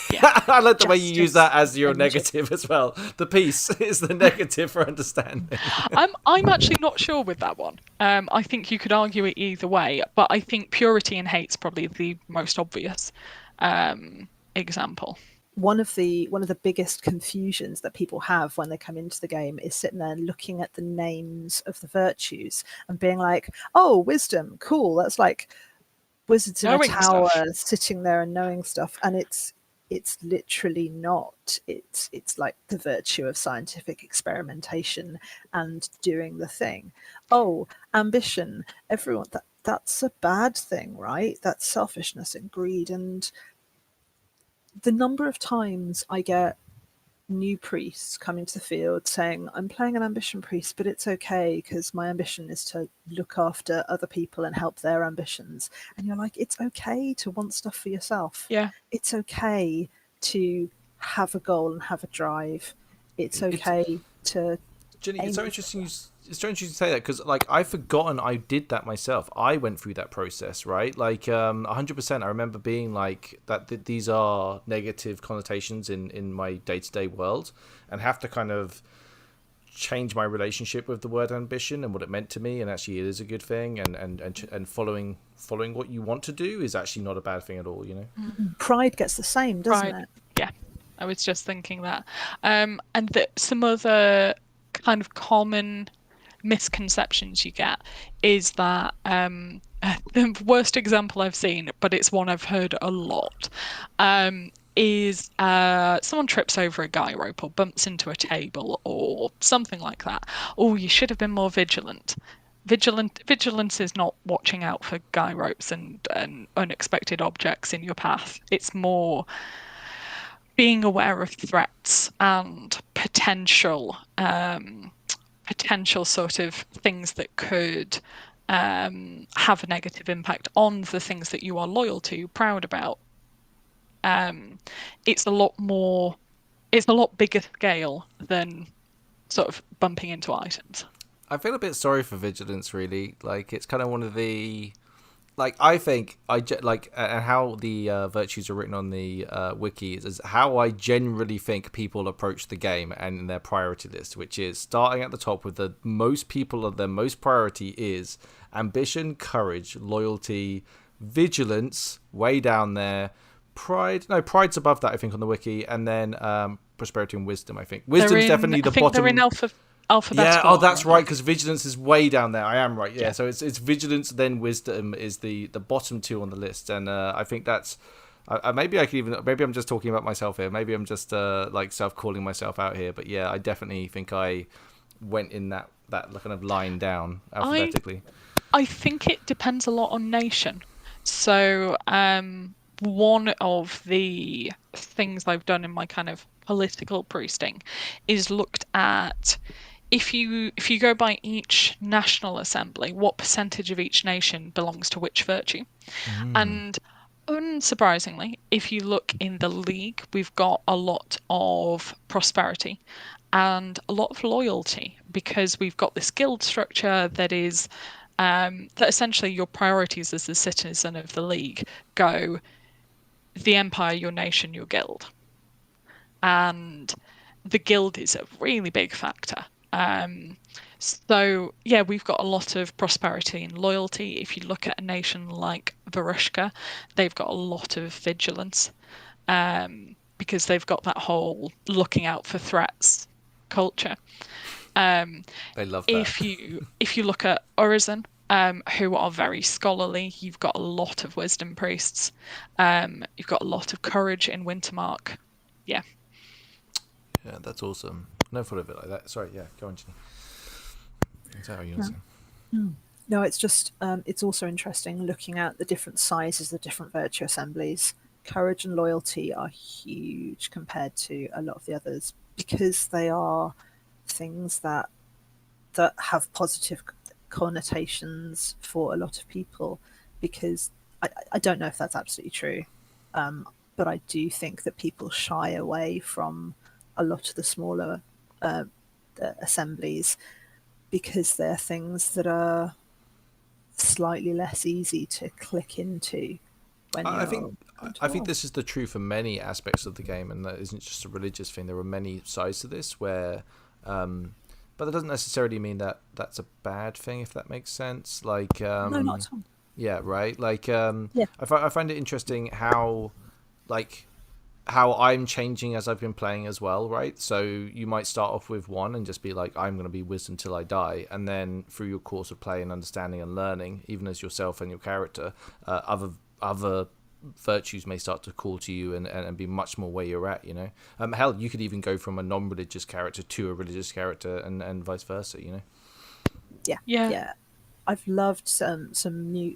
Yeah. I like the way you use that as your Justice. negative as well. The peace is the negative for understanding. I'm actually not sure with that one. I think you could argue it either way, but I think purity and hate's probably the most obvious example. One of the biggest confusions that people have when they come into the game is sitting there looking at the names of the virtues and being like, "Oh, wisdom, cool. That's like wizards in a tower sitting there and knowing stuff," and it's literally not. It's like the virtue of scientific experimentation and doing the thing. Oh, ambition. Everyone, that's a bad thing, right? That's selfishness and greed. And the number of times I get new priests coming to the field saying, "I'm playing an ambition priest, but it's okay because my ambition is to look after other people and help their ambitions." And you're like, it's okay to want stuff for yourself. Yeah. It's okay to have a goal and have a drive. It's okay to... Ginny, it's so interesting. It's so interesting to say that, because like I've forgotten I did that myself. I went through that process, right? Like 100%. I remember being like that. These are negative connotations in my day-to-day world, and have to kind of change my relationship with the word ambition and what it meant to me. And actually, it is a good thing. And following what you want to do is actually not a bad thing at all. You know, Pride gets the same, doesn't it? Yeah, I was just thinking that. And that some other kind of common misconceptions you get is that the worst example I've seen, but it's one I've heard a lot, is someone trips over a guy rope or bumps into a table or something like that. Oh, you should have been more vigilant. Vigilance is not watching out for guy ropes and unexpected objects in your path. It's more being aware of threats and potential sort of things that could have a negative impact on the things that you are loyal to, proud about. It's a lot bigger scale than sort of bumping into items. I feel a bit sorry for Vigilance, really. Like, it's kind of one of the... Like, I think, and how the virtues are written on the wiki is how I generally think people approach the game and in their priority list, which is starting at the top with the most people of their most priority is ambition, courage, loyalty, vigilance, way down there, pride's above that, I think, on the wiki, and then prosperity and wisdom, I think. Wisdom's definitely the I think bottom. they're in alphabetical. Yeah, oh, that's order. right, because vigilance is way down there. I am right, yeah. Yeah. So it's vigilance, then wisdom is the bottom two on the list, and I think that's maybe I'm just talking about myself here. Maybe I'm just like self-calling myself out here, but yeah, I definitely think I went in that kind of line down alphabetically. I think it depends a lot on nation. So one of the things I've done in my kind of political priesting is looked at, if you go by each national assembly, what percentage of each nation belongs to which virtue. And unsurprisingly, if you look in the league, we've got a lot of prosperity and a lot of loyalty, because we've got this guild structure that is that essentially your priorities as a citizen of the league go the empire, your nation, your guild. And the guild is a really big factor. So yeah, we've got a lot of prosperity and loyalty. If you look at a nation like Varushka, they've got a lot of vigilance, because they've got that whole looking out for threats culture. They love that. If you look at Urizen, who are very scholarly, you've got a lot of wisdom priests. You've got a lot of courage in Wintermark. Yeah. Yeah, that's awesome. Never thought of it like that. Sorry, yeah, go on, Ginny. Is that how you want to say? No, it's just it's also interesting looking at the different sizes of the different virtue assemblies. Courage and loyalty are huge compared to a lot of the others, because they are things that have positive connotations for a lot of people. Because I don't know if that's absolutely true, but I do think that people shy away from a lot of the smaller assemblies, because they're things that are slightly less easy to click into. I think this is the truth for many aspects of the game, and that isn't just a religious thing. There are many sides to this where, but that doesn't necessarily mean that that's a bad thing, if that makes sense. Like, No, not at all. yeah, right. Like, Yeah. I find it interesting how I'm changing as I've been playing as well, right? So you might start off with one and just be like, I'm going to be wisdom till I die, and then through your course of play and understanding and learning, even as yourself and your character, other virtues may start to call to you and be much more where you're at, you know. Hell, you could even go from a non-religious character to a religious character, and vice versa, you know. Yeah. I've loved some new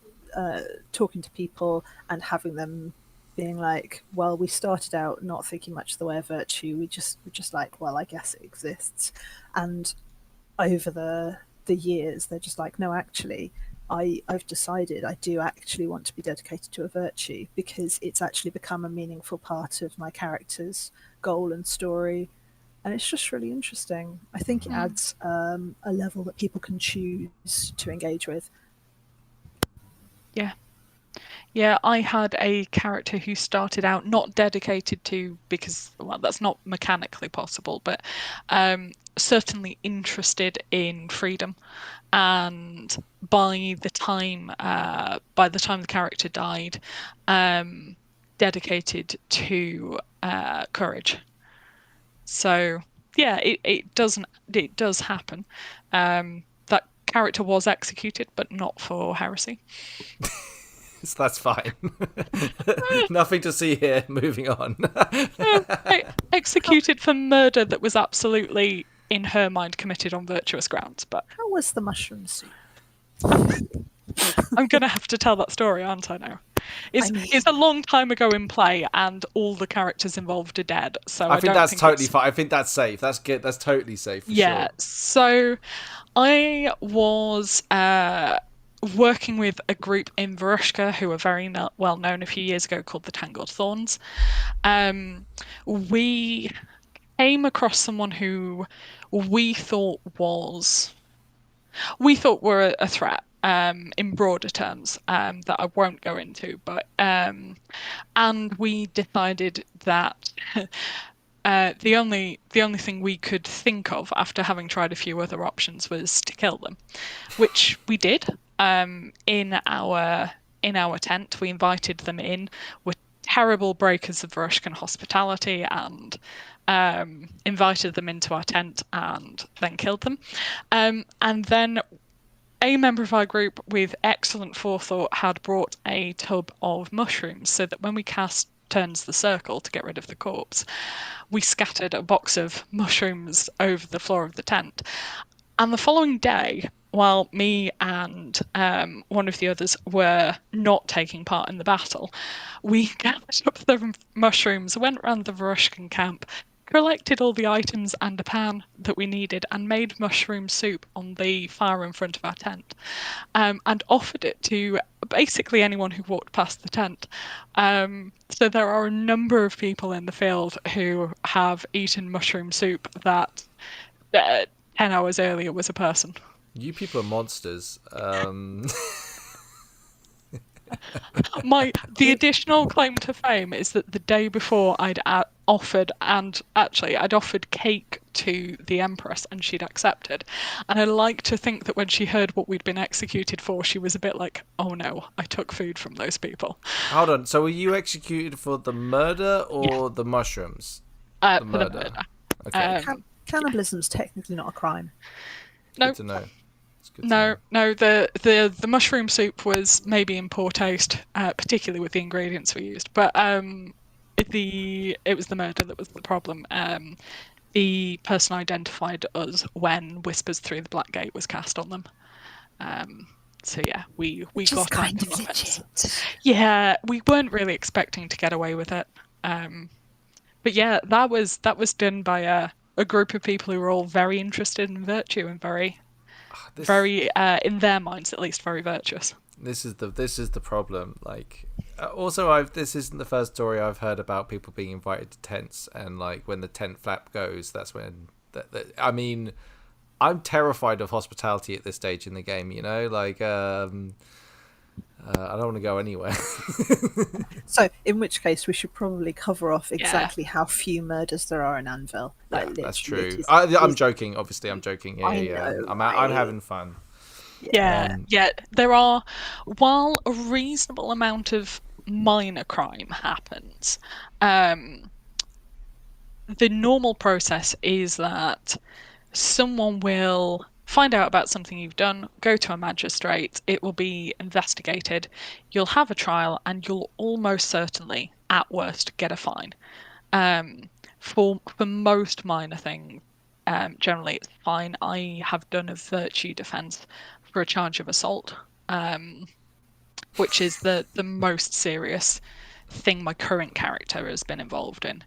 talking to people and having them being like, well, we started out not thinking much of the way of virtue. We just like, well, I guess it exists. And over the years, they're just like, no, actually, I've decided I do actually want to be dedicated to a virtue, because it's actually become a meaningful part of my character's goal and story. And it's just really interesting. I think it adds a level that people can choose to engage with. Yeah. Yeah, I had a character who started out not dedicated to, because, well, that's not mechanically possible, but certainly interested in freedom. And by the time the character died, dedicated to courage. So yeah, it does happen. That character was executed, but not for heresy. So that's fine. Nothing to see here. Moving on. Executed for murder that was absolutely, in her mind, committed on virtuous grounds. But How was the mushroom soup? I'm going to have to tell that story, aren't I now? It's a long time ago in play, and all the characters involved are dead. So I think don't that's totally fine. I think that's safe. That's good. That's totally safe. For yeah. Sure. So I was working with a group in Varushka who were very well known a few years ago, called the Tangled Thorns. We came across someone who we thought were a threat, in broader terms, that I won't go into, but and we decided that the only thing we could think of after having tried a few other options was to kill them, which we did. In our tent, we invited them in. We're terrible breakers of Russian hospitality, and invited them into our tent and then killed them. And then a member of our group with excellent forethought had brought a tub of mushrooms so that when we cast Turns the Circle to get rid of the corpse, we scattered a box of mushrooms over the floor of the tent. And the following day, while me and one of the others were not taking part in the battle, we gathered up the mushrooms, went around the Varushkan camp, collected all the items and a pan that we needed, and made mushroom soup on the fire in front of our tent, and offered it to basically anyone who walked past the tent. So there are a number of people in the field who have eaten mushroom soup that 10 hours earlier was a person. You people are monsters. The additional claim to fame is that the day before I'd offered cake to the Empress and she'd accepted. And I like to think that when she heard what we'd been executed for, she was a bit like, oh no, I took food from those people. Hold on, so were you executed for the murder or the mushrooms? The murder. Okay. Cannibalism's technically not a crime. No. No. Good to know. No, the mushroom soup was maybe in poor taste, particularly with the ingredients we used. But it was the murder that was the problem. The person identified us when Whispers Through the Black Gate was cast on them. So yeah, we got kind of legit. legit. Yeah, we weren't really expecting to get away with it. But yeah, that was done by a group of people who were all very interested in virtue and very in their minds at least, very virtuous. This is the problem. Like, also, this isn't the first story I've heard about people being invited to tents, and like when the tent flap goes, that's when. I mean, I'm terrified of hospitality at this stage in the game. You know, like I don't want to go anywhere. So, in which case, we should probably cover off exactly how few murders there are in Anvil. Like, yeah, that's true. I'm joking. Obviously, I'm joking. Yeah. I'm having fun. Yeah, there are, while a reasonable amount of minor crime happens, the normal process is that someone will find out about something you've done, go to a magistrate, it will be investigated, you'll have a trial, and you'll almost certainly, at worst, get a fine. For most minor things, generally it's fine. I have done a virtue defence for a charge of assault, which is the most serious thing my current character has been involved in.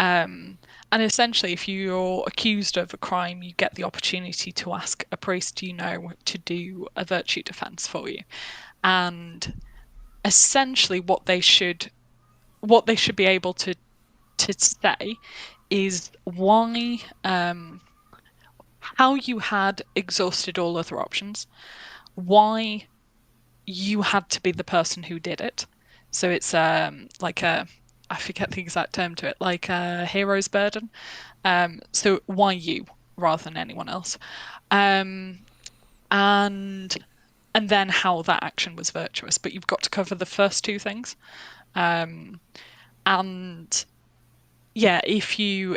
And essentially, if you're accused of a crime, you get the opportunity to ask a priest you know to do a virtue defence for you. And essentially what they should be able to say is why how you had exhausted all other options, why you had to be the person who did it. So it's like I forget the exact term to it, like a hero's burden. So why you rather than anyone else? And then how that action was virtuous. But you've got to cover the first two things. And yeah, if you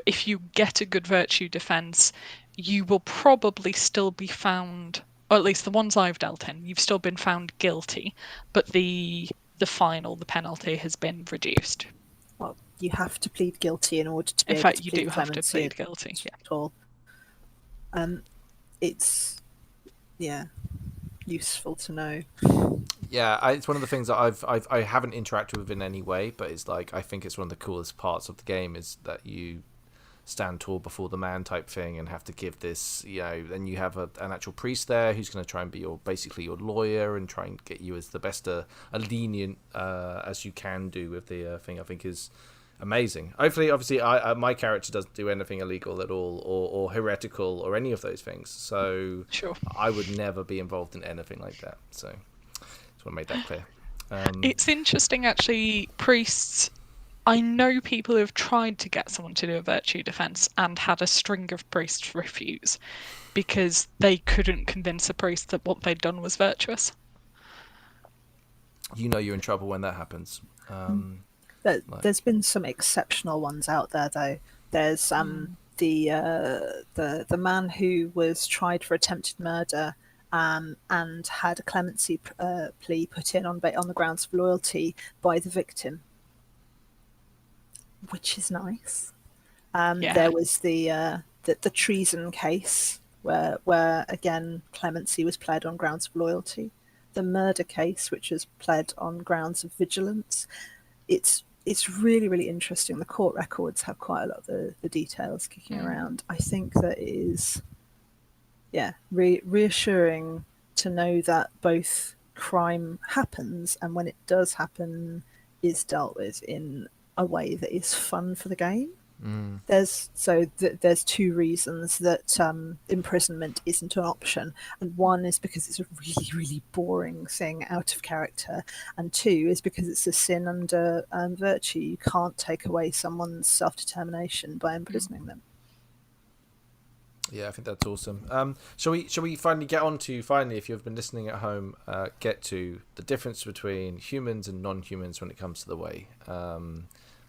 get a good virtue defense, you will probably still be found, or at least the ones I've dealt in, you've still been found guilty, but the penalty has been reduced. Well, you have to plead guilty in order to be In able fact, to you plead do have to plead guilty. Yeah. at all. It's useful to know. Yeah, it's one of the things that I haven't interacted with in any way, but it's like I think it's one of the coolest parts of the game is that you stand tall before the man type thing and have to give this, you know, and you have an actual priest there who's going to try and be basically your lawyer and try and get you as the best a lenient as you can do with the thing. I think is amazing. Hopefully, obviously, my character doesn't do anything illegal at all, or heretical, or any of those things. So Sure. I would never be involved in anything like that. So just want to make that clear. It's interesting, actually. Priests. I know people who have tried to get someone to do a virtue defense and had a string of priests refuse because they couldn't convince a priest that what they'd done was virtuous. You know you're in trouble when that happens. There's been some exceptional ones out there, though. There's the man who was tried for attempted murder and had a clemency plea put in on the grounds of loyalty by the victim, which is nice. There was the treason case where again clemency was pled on grounds of loyalty. The murder case, which was pled on grounds of vigilance. It's really, really interesting. The court records have quite a lot of the details kicking around. I think that it is, reassuring to know that both crime happens and when it does happen is dealt with in a way that is fun for the game. There's two reasons that imprisonment isn't an option, and one is because it's a really, really boring thing out of character, and two is because it's a sin under virtue. You can't take away someone's self-determination by imprisoning them. Yeah, I think that's awesome. Shall we finally get on to, if you've been listening at home, get to the difference between humans and non-humans when it comes to the way.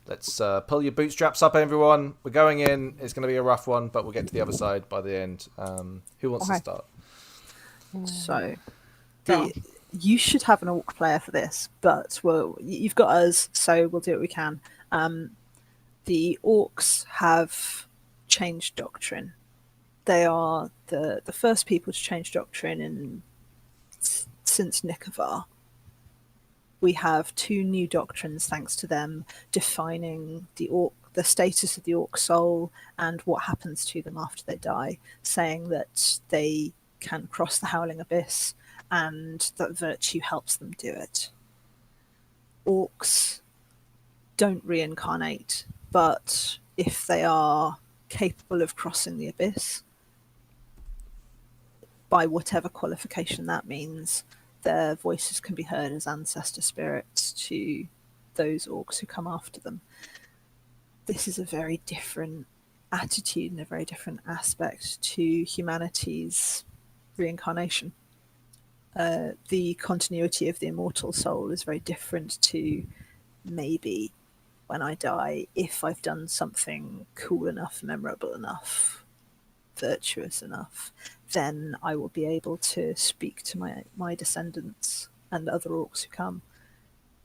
Let's pull your bootstraps up, everyone. We're going in. It's going to be a rough one, but we'll get to the other side by the end. Who wants to start? So, you should have an orc player for this, but you've got us, so we'll do what we can. The orcs have changed doctrine. They are the first people to change doctrine since Nicovar. We have two new doctrines, thanks to them, defining the status of the orc soul and what happens to them after they die, saying that they can cross the howling abyss and that virtue helps them do it. Orcs don't reincarnate, but if they are capable of crossing the abyss, by whatever qualification that means, their voices can be heard as ancestor spirits to those orcs who come after them. This is a very different attitude and a very different aspect to humanity's reincarnation. The continuity of the immortal soul is very different to maybe when I die, if I've done something cool enough, memorable enough, virtuous enough, then I will be able to speak to my descendants and other orcs who come.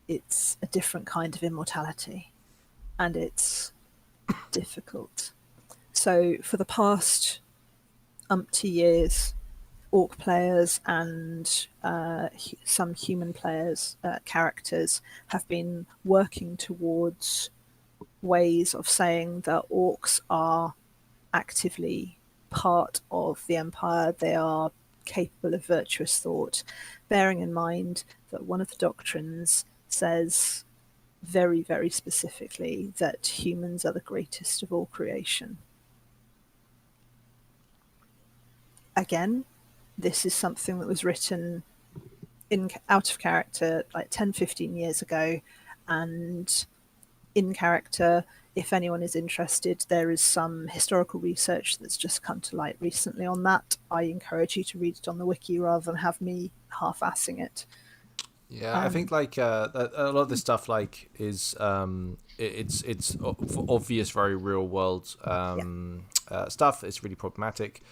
It's a different kind of immortality, and it's difficult. So for the past umpty years, orc players and some human players, characters, have been working towards ways of saying that orcs are actively part of the Empire. They are capable of virtuous thought, bearing in mind that one of the doctrines says very, very specifically that humans are the greatest of all creation. Again, this is something that was written out of character like 10-15 years ago, and in character, if anyone is interested, there is some historical research that's just come to light recently on that. I encourage you to read it on the wiki rather than have me half-assing it. Yeah, I think a lot of this stuff is it's for obvious, very real world stuff. It's really problematic.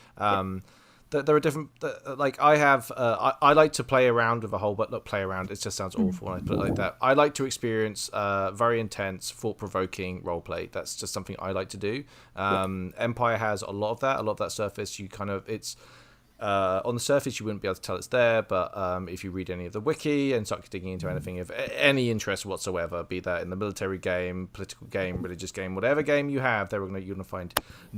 There are different, I have, I like to play around with a whole, but not play around, it just sounds awful when I put it like that. I like to experience very intense, thought-provoking roleplay. That's just something I like to do. Empire has a lot of that surface. You kind of, it's, on the surface you wouldn't be able to tell it's there, but if you read any of the wiki and start digging into anything of any interest whatsoever, be that in the military game, political game, religious game, whatever game you have, you're going to find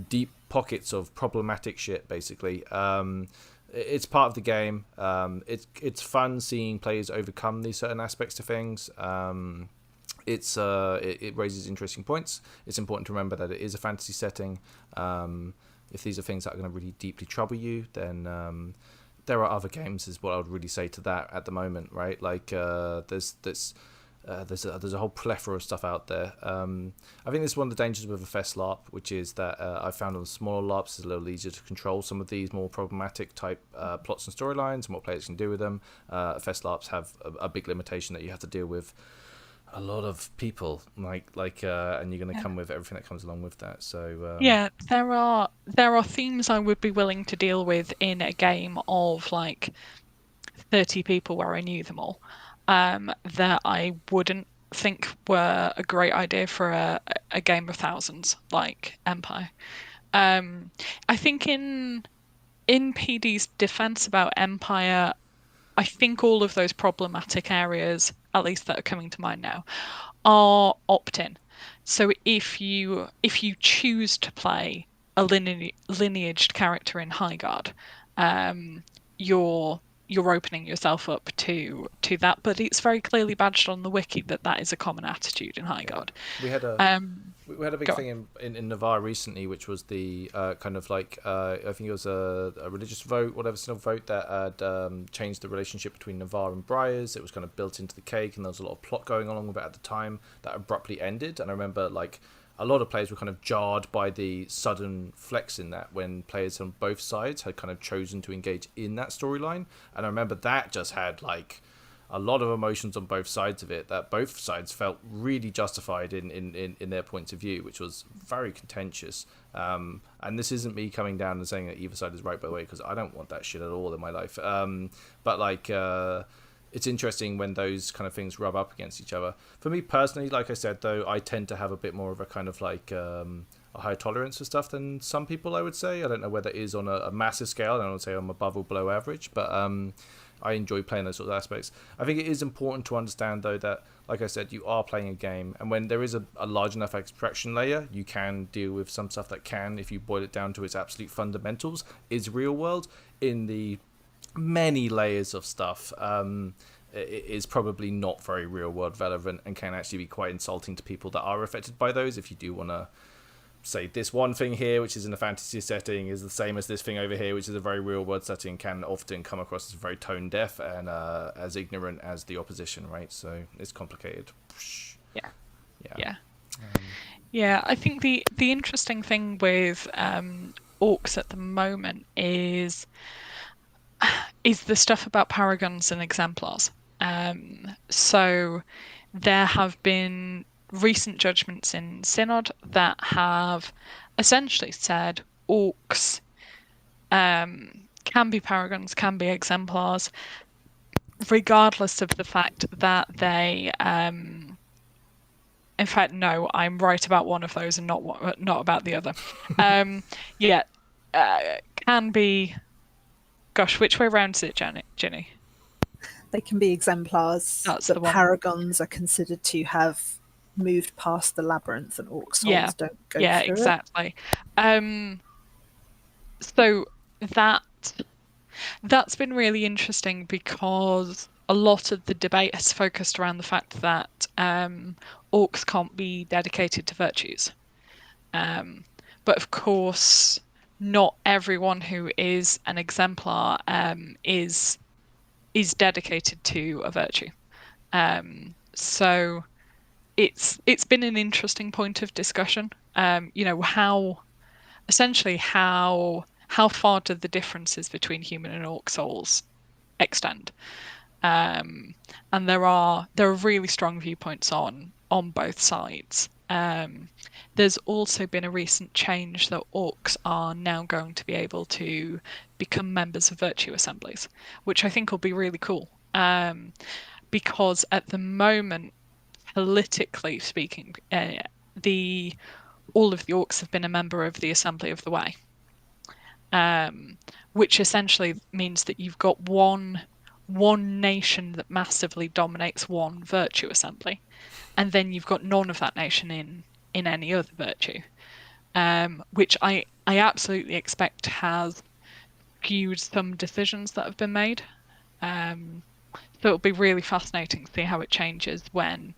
deep pockets of problematic shit, basically. It's part of the game. It's fun seeing players overcome these certain aspects to things. it raises interesting points. It's important to remember that it is a fantasy setting. If these are things that are going to really deeply trouble you, then there are other games, is what I would really say to that at the moment, right? Like there's a whole plethora of stuff out there. I think this is one of the dangers with a fest LARP, which is that I found on smaller LARPs it's a little easier to control some of these more problematic type plots and storylines and what players can do with them. Fest LARPs have a big limitation that you have to deal with a lot of people, and you're going to come with everything that comes along with that. So yeah, there are themes I would be willing to deal with in a game of like 30 people where I knew them all, that I wouldn't think were a great idea for a game of thousands like Empire. I think in PD's defense about Empire, I think all of those problematic areas, at least that are coming to mind now, are opt-in. So if you choose to play a lineaged character in Highguard, you're opening yourself up to that, but it's very clearly badged on the wiki that is a common attitude in Highguard. Yeah. We had a big thing in Navarre recently, which was the kind of like I think it was a religious vote, whatever, synod vote that had changed the relationship between Navarre and Briars. It was kind of built into the cake, and there was a lot of plot going along with it at the time that abruptly ended. And I remember like a lot of players were kind of jarred by the sudden flex in that when players on both sides had kind of chosen to engage in that storyline. And I remember that just had like a lot of emotions on both sides of it, that both sides felt really justified in their points of view, which was very contentious. And this isn't me coming down and saying that either side is right, by the way, because I don't want that shit at all in my life. But like it's interesting when those kind of things rub up against each other. For me personally, like I said, though, I tend to have a bit more of a kind of like a higher tolerance for stuff than some people, I would say. I don't know whether it is on a massive scale. I don't want to say I'm above or below average, but I enjoy playing those sort of aspects. I think it is important to understand, though, that, like I said, you are playing a game, and when there is a large enough abstraction layer, you can deal with some stuff that can, if you boil it down to its absolute fundamentals, is real world. In the many layers of stuff, it is probably not very real world relevant and can actually be quite insulting to people that are affected by those. If you do want to say this one thing here, which is in a fantasy setting, is the same as this thing over here, which is a very real world setting, can often come across as very tone deaf and as ignorant as the opposition, right? So it's complicated. Yeah, I think the interesting thing with orcs at the moment is the stuff about paragons and exemplars. So there have been recent judgments in Synod that have essentially said orcs can be paragons, can be exemplars, regardless of the fact that they in fact, no, I'm right about one of those and not about the other. Can be. Gosh, which way around is it, Ginny? They can be exemplars. That's but the one. Paragons are considered to have moved past the labyrinth, and orc souls don't go through exactly. So that's been really interesting because a lot of the debate has focused around the fact that orcs can't be dedicated to virtues. But of course, not everyone who is an exemplar is dedicated to a virtue. So it's been an interesting point of discussion. How far do the differences between human and orc souls extend? And there are really strong viewpoints on both sides. There's also been a recent change that orcs are now going to be able to become members of virtue assemblies, which I think will be really cool. Because at the moment, politically speaking, all of the orcs have been a member of the Assembly of the Way, which essentially means that you've got one nation that massively dominates one virtue assembly, and then you've got none of that nation in any other virtue, which I absolutely expect has skewed some decisions that have been made. So it'll be really fascinating to see how it changes when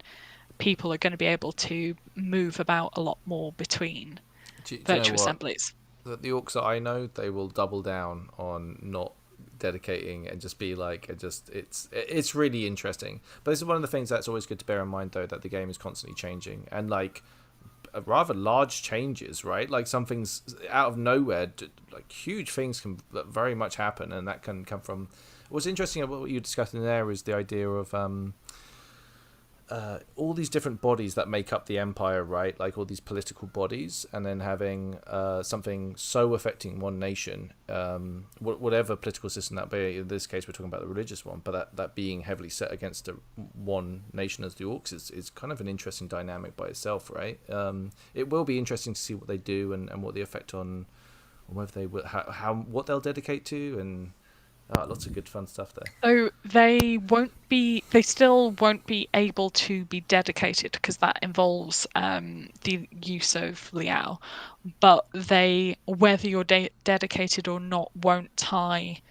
people are going to be able to move about a lot more between Do you know virtue what? assemblies. The orcs that I know, they will double down on not dedicating and just be like, it's really interesting. But this is one of the things that's always good to bear in mind, though, that the game is constantly changing, and like rather large changes, right? Like some things out of nowhere, like huge things can very much happen, and that can come from. What's interesting about what you discussed in there is the idea of all these different bodies that make up the empire, right? Like all these political bodies, and then having something so affecting one nation, whatever political system that be. In this case, we're talking about the religious one, but that being heavily set against one nation as the orcs is kind of an interesting dynamic by itself, right? It will be interesting to see what they do and what the effect on whether they will, how what they'll dedicate to, and lots of good fun stuff there. So they still won't be able to be dedicated because that involves the use of Liao, but whether you're dedicated or not, won't tie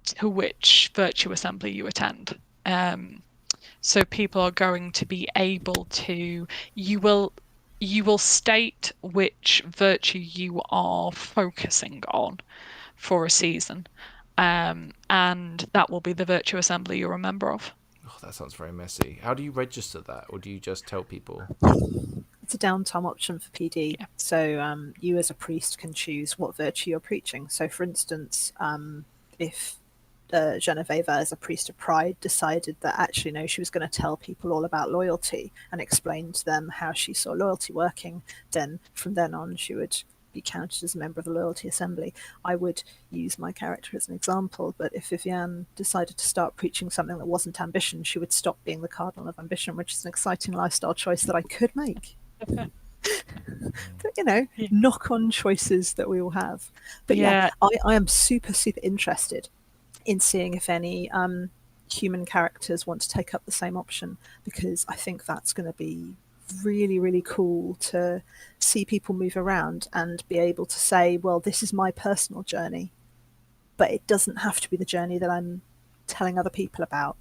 to which virtue assembly you attend. So people are going to be able to, you will state which virtue you are focusing on for a season. And that will be the virtue assembly you're a member of. Oh, that sounds very messy. How do you register that, or do you just tell people? It's a downtime option for PD. Yeah. So you as a priest can choose what virtue you're preaching. So for instance, if Genevieve as a priest of pride decided that actually no, she was going to tell people all about loyalty and explain to them how she saw loyalty working, then from then on she would be counted as a member of the Loyalty Assembly. I would use my character as an example, but if Vivienne decided to start preaching something that wasn't ambition, she would stop being the cardinal of ambition, which is an exciting lifestyle choice that I could make. But knock-on choices that we all have. But yeah, I am super, super interested in seeing if any human characters want to take up the same option, because I think that's going to be really, really cool to see people move around and be able to say, well, this is my personal journey, but it doesn't have to be the journey that I'm telling other people about.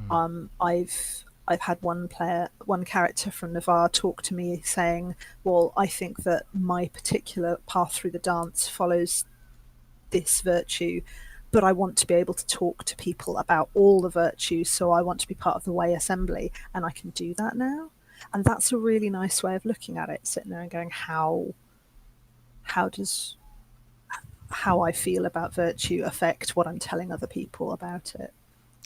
I've had one character from Navarre talk to me saying, well, I think that my particular path through the dance follows this virtue, but I want to be able to talk to people about all the virtues, so I want to be part of the Way Assembly, and I can do that now. And that's a really nice way of looking at it, sitting there and going, how does how I feel about virtue affect what I'm telling other people about it?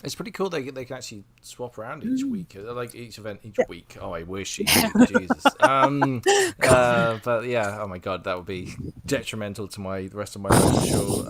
It's pretty cool. They can actually swap around each week, like each event each week. Oh, I wish you Jesus. But yeah, oh my god, that would be detrimental to the rest of my life for sure.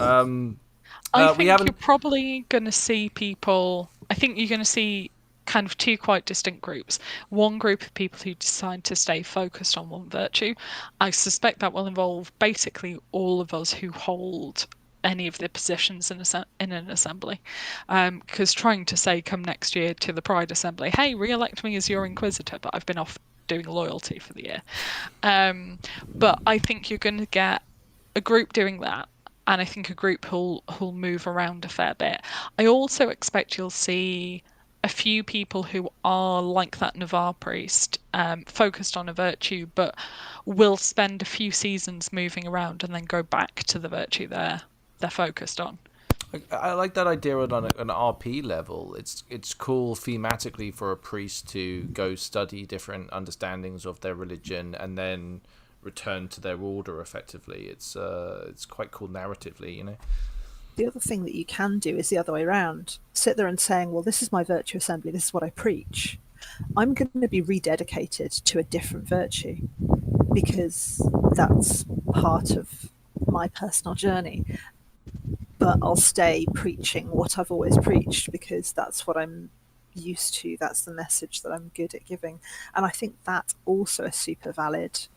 I think you're probably going to see people. I think you're going to see kind of two quite distinct groups. One group of people who decide to stay focused on one virtue. I suspect that will involve basically all of us who hold any of the positions in an assembly, because trying to say come next year to the Pride Assembly, hey, re-elect me as your Inquisitor, but I've been off doing loyalty for the year. But I think you're going to get a group doing that, and I think a group who'll move around a fair bit. I also expect you'll see a few people who are like that Navarre priest, focused on a virtue, but will spend a few seasons moving around and then go back to the virtue they're focused on. I like that idea on an RP level. It's cool thematically for a priest to go study different understandings of their religion and then return to their order effectively. It's quite cool narratively, you know. The other thing that you can do is the other way around. Sit there and saying, well, this is my virtue assembly, this is what I preach. I'm going to be rededicated to a different virtue because that's part of my personal journey. But I'll stay preaching what I've always preached because that's what I'm used to. That's the message that I'm good at giving. And I think that's also a super valid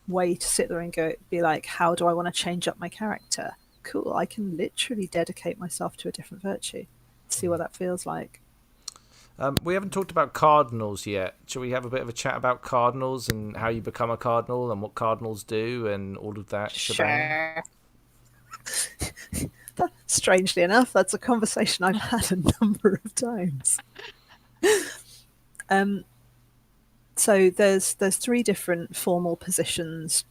way to sit there and be like, how do I want to change up my character? Cool, I can literally dedicate myself to a different virtue. See what that feels like. We haven't talked about cardinals yet. Shall we have a bit of a chat about cardinals and how you become a cardinal and what cardinals do and all of that shebang? Sure. Strangely enough, that's a conversation I've had a number of times. So there's 3 different formal positions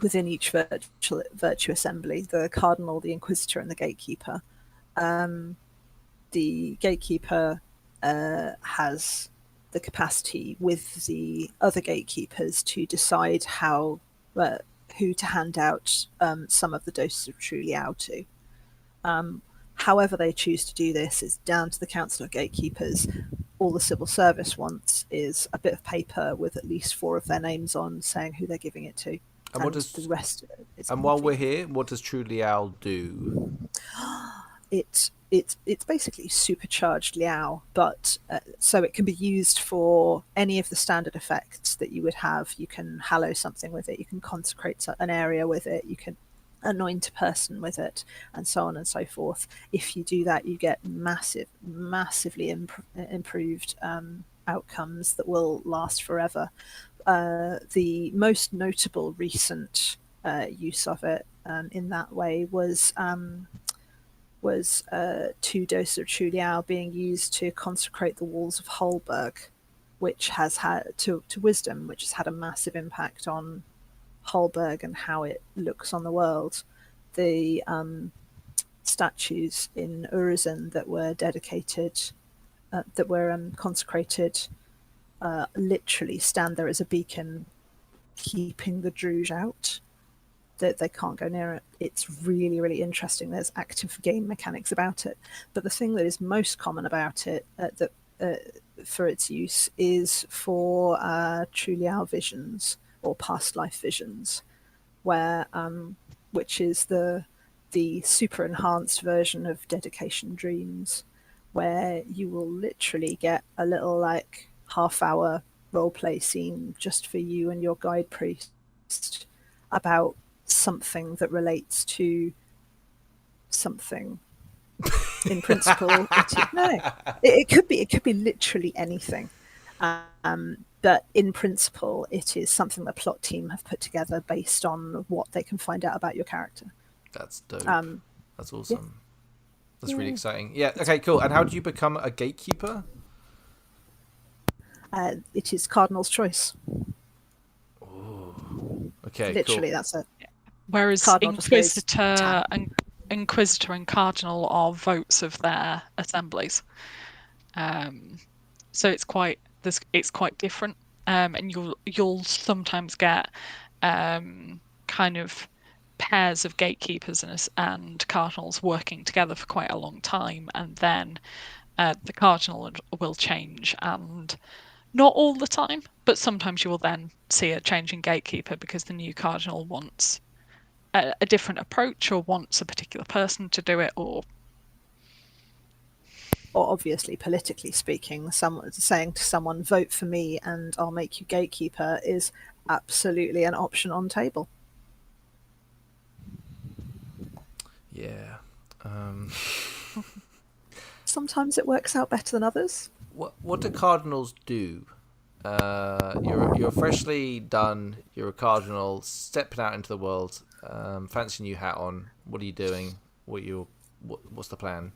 within each virtue assembly: the cardinal, the inquisitor, and the gatekeeper. The gatekeeper has the capacity with the other gatekeepers to decide who to hand out some of the doses of True Liao to. However they choose to do this is down to the Council of Gatekeepers. All the civil service wants is a bit of paper with at least 4 of their names on, saying who they're giving it to. And what does the rest of it is and while we're complete. here, what does True Liao do? It's basically supercharged Liao, but so it can be used for any of the standard effects that you would have. You can hallow something with it, you can consecrate an area with it, you can anoint a person with it, and so on and so forth. If you do that, you get massively improved outcomes that will last forever. The most notable recent use of it in that way was 2 doses of True Liao being used to consecrate the walls of Holberg, which has had to wisdom, which has had a massive impact on Holberg and how it looks on the world. The statues in Urizen that were dedicated, that were consecrated, literally stand there as a beacon, keeping the Druge out. That they can't go near it. It's really, really interesting. There's active game mechanics about it. But the thing that is most common about it for its use is for True Liao visions or past life visions, where which is the super enhanced version of dedication dreams, where you will literally get a little like half-hour roleplay scene just for you and your guide priest about something that relates to something. In principle, it could be literally anything. But in principle, it is something the plot team have put together based on what they can find out about your character. That's dope. That's awesome. Yeah. That's really exciting. Yeah. Okay. Cool. And how do you become a gatekeeper? It is Cardinal's choice. Oh. Okay. Literally, cool. That's it. Whereas Cardinal Inquisitor and Cardinal are votes of their assemblies. So it's quite different. And you'll sometimes get kind of pairs of gatekeepers and cardinals working together for quite a long time, and then the cardinal will change, and not all the time, but sometimes you will then see a change in gatekeeper because the new cardinal wants a different approach or wants a particular person to do it, or obviously, politically speaking, someone saying to someone, vote for me and I'll make you gatekeeper, is absolutely an option on table. Yeah. Sometimes it works out better than others. What do cardinals do? You're freshly done. You're a cardinal, stepping out into the world. Fancy new hat on. What are you doing? What's the plan?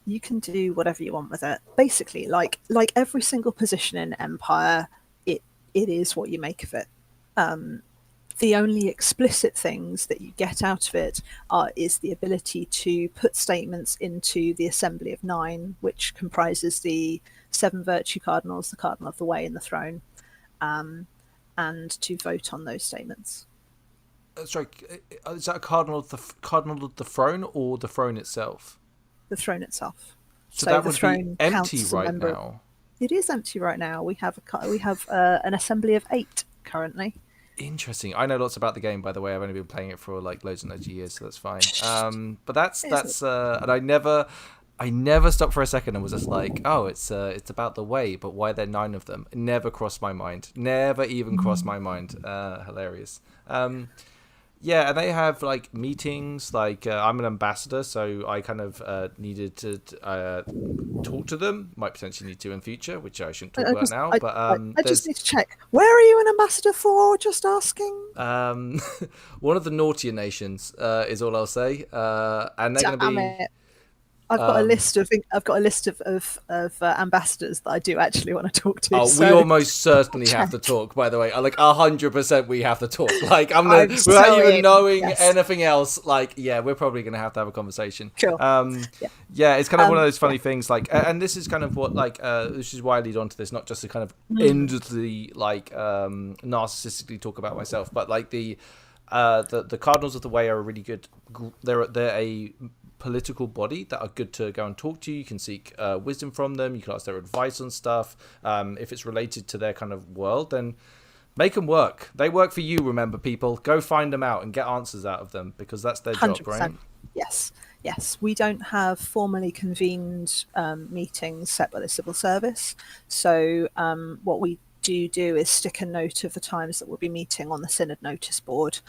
You can do whatever you want with it. Basically, like every single position in Empire, it is what you make of it. The only explicit things that you get out of it is the ability to put statements into the Assembly of 9, which comprises the 7 virtue cardinals, the Cardinal of the Way, and the Throne, and to vote on those statements. Sorry, is that a cardinal of the throne or the throne itself? The throne itself. So that would be empty right now. It is empty right now. We have an assembly of 8 currently. Interesting. I know lots about the game, by the way. I've only been playing it for like loads and loads of years, so that's fine. But that's and I never stopped for a second and was just like, oh, it's about the way, but why are there 9 of them? It never crossed my mind. Never even crossed my mind. Hilarious. Yeah, and they have like meetings. Like I'm an ambassador, so I kind of needed to talk to them. Might potentially need to in future, which I shouldn't talk about now. But I just need to check. Where are you an ambassador for? Just asking. One of the naughtier nations is all I'll say. And they're going to be. I've got a list of ambassadors that I do actually want to talk to. Oh, so we almost certainly have to talk. By the way, like 100%, we have to talk. Like I'm without so even in. knowing Yes. anything else. Like, yeah, we're probably gonna have to have a conversation. Cool. Yeah, it's kind of one of those funny yeah. things. Like, and this is kind of what this is why I lead on to this, not just to kind of endlessly narcissistically talk about myself, but like the Cardinals of the Way are a really good. They're a political body that are good to go and talk to. You can seek wisdom from them. You can ask their advice on stuff. If it's related to their kind of world, then make them work. They work for you. Remember, people, go find them out and get answers out of them, because that's their 100%. job, right? Yes. We don't have formally convened meetings set by the civil service. So what we do is stick a note of the times that we'll be meeting on the synod notice board,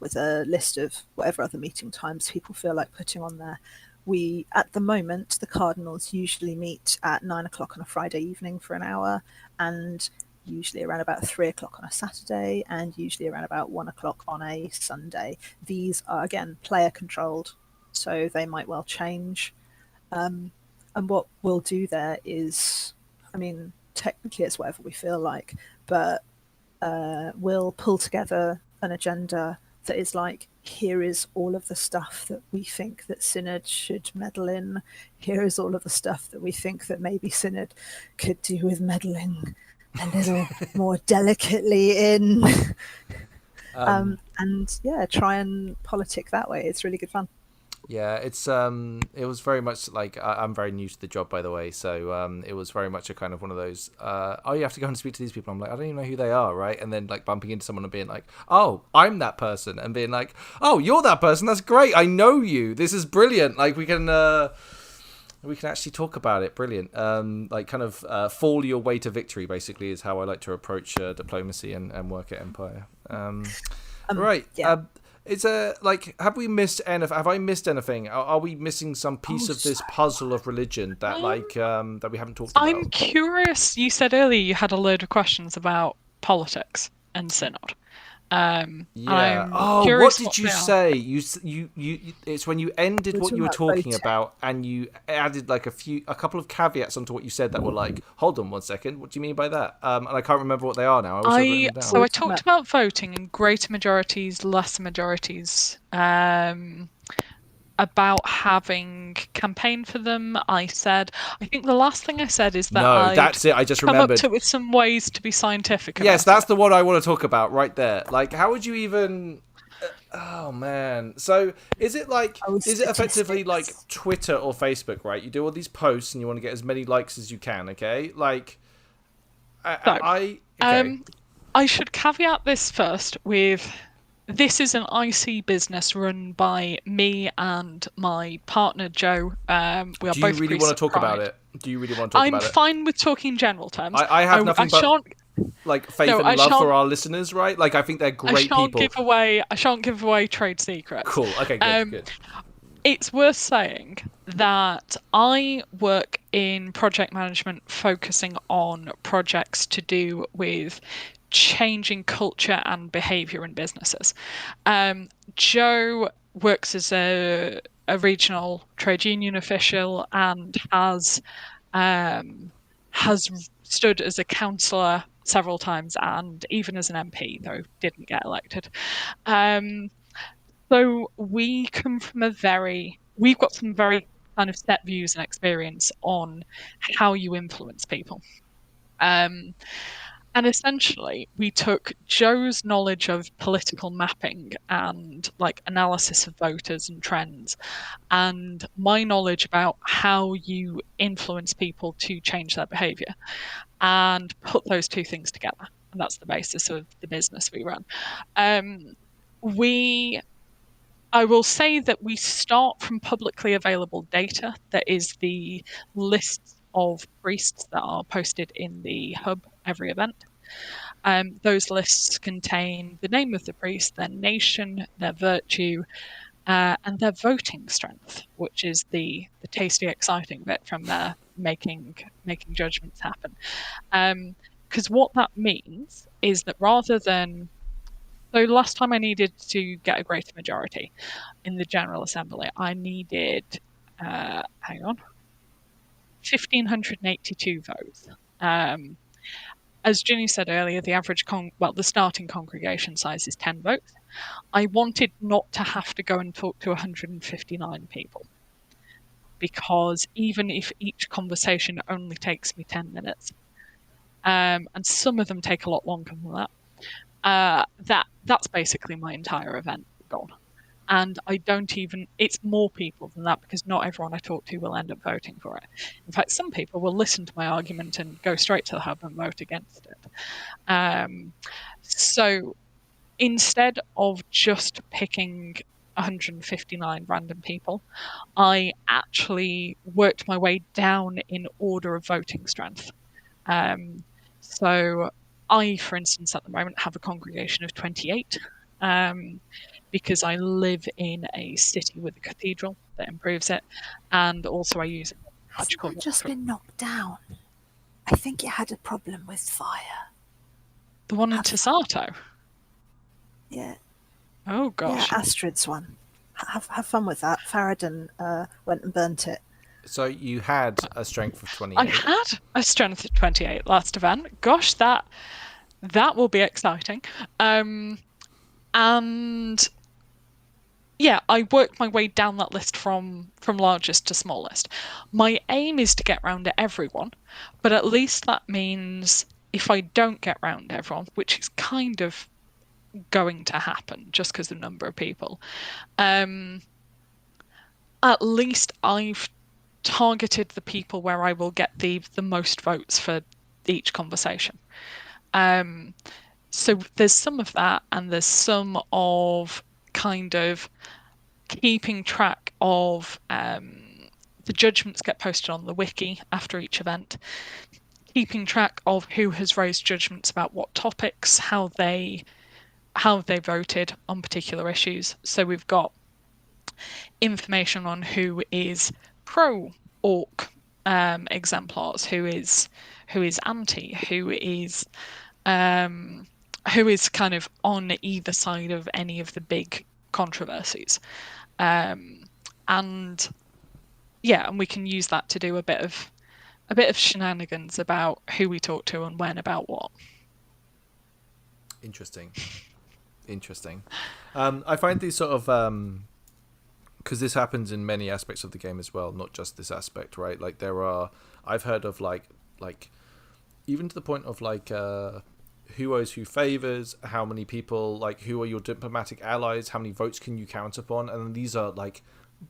with a list of whatever other meeting times people feel like putting on there. We, at the moment, the Cardinals usually meet at 9:00 on a Friday evening for an hour, and usually around about 3:00 on a Saturday, and usually around about 1:00 on a Sunday. These are, again, player controlled, so they might well change. And what we'll do there is, I mean, technically it's whatever we feel like, but we'll pull together an agenda that is like, here is all of the stuff that we think that Synod should meddle in. Here is all of the stuff that we think that maybe Synod could do with meddling a little more delicately in. And yeah, try and politic that way. It's really good fun. Yeah, it was very much like, I'm very new to the job, by the way, so it was very much a kind of one of those, oh, you have to go and speak to these people. I'm like, I don't even know who they are, right? And then like bumping into someone and being like, oh, I'm that person, and being like, oh, you're that person, that's great, I know you, this is brilliant, like we can actually talk about it, brilliant. Like kind of fall your way to victory, basically, is how I like to approach diplomacy and work at Empire. Right. Yeah. It's have we missed anything? Have I missed anything? Are we missing some piece of this puzzle of religion that that we haven't talked about? I'm curious. You said earlier you had a load of questions about politics and synod. Yeah. What did you say? You it's when you ended what you were talking about, and you added like a couple of caveats onto what you said that were like, hold on one second, what do you mean by that? And I can't remember what they are now. I talked about voting and greater majorities, lesser majorities. About having campaign for them. I think the last thing I said is that that's it. I just remembered. Come up with some ways to be scientific. Yes, that's the one I want to talk about right there. Like, how would you even? Oh man. So is it effectively like Twitter or Facebook? Right, you do all these posts and you want to get as many likes as you can. Okay, like I should caveat this first with. This is an IC business run by me and my partner Joe. We are both. Do you really want to talk about it? I'm fine with talking general terms. I have nothing but like faith and love for our listeners, right? Like I think they're great people. I shan't give away trade secrets. Cool. Okay. Good. It's worth saying that I work in project management, focusing on projects to do with changing culture and behaviour in businesses. Joe works as a regional trade union official and has stood as a councillor several times and even as an MP, though didn't get elected. So we come from we've got some very kind of set views and experience on how you influence people. And essentially, we took Joe's knowledge of political mapping and like analysis of voters and trends, and my knowledge about how you influence people to change their behaviour, and put those two things together. And that's the basis of the business we run. I will say that we start from publicly available data. That is the lists of priests that are posted in the hub every event. Those lists contain the name of the priest, their nation, their virtue, and their voting strength, which is the tasty, exciting bit from their making judgments happen. Because what that means is that rather than... So last time I needed to get a greater majority in the General Assembly, I needed hang on, 1,582 votes. As Ginny said earlier, the average the starting congregation size is 10 votes. I wanted not to have to go and talk to 159 people, because even if each conversation only takes me 10 minutes, and some of them take a lot longer than that, that's basically my entire event gone. And I don't even, it's more people than that, because not everyone I talk to will end up voting for it. In fact, some people will listen to my argument and go straight to the hub and vote against it. So instead of just picking 159 random people, I actually worked my way down in order of voting strength. So I, for instance, at the moment have a congregation of 28, because I live in a city with a cathedral that improves it, and also I use magical. Hasn't that just been knocked down? I think it had a problem with fire. The one in Tasato? Yeah. Oh gosh. Yeah, Astrid's one. Have fun with that. Faradin went and burnt it. So you had a strength of 28. I had a strength of 28 last event. Gosh, that will be exciting. And yeah, I worked my way down that list from largest to smallest. My aim is to get round to everyone, but at least that means if I don't get round to everyone, which is kind of going to happen just because of the number of people, at least I've targeted the people where I will get the most votes for each conversation. So there's some of that, and there's some of kind of keeping track of the judgments get posted on the wiki after each event, keeping track of who has raised judgments about what topics, how they voted on particular issues. So we've got information on who is pro orc exemplars, who is anti, who is kind of on either side of any of the big controversies, and we can use that to do a bit of shenanigans about who we talk to and when about what. Interesting. I find these sort of because this happens in many aspects of the game as well, not just this aspect, right? Like I've heard of like even to the point of like who owes who favors, how many people, like who are your diplomatic allies, how many votes can you count upon, and these are like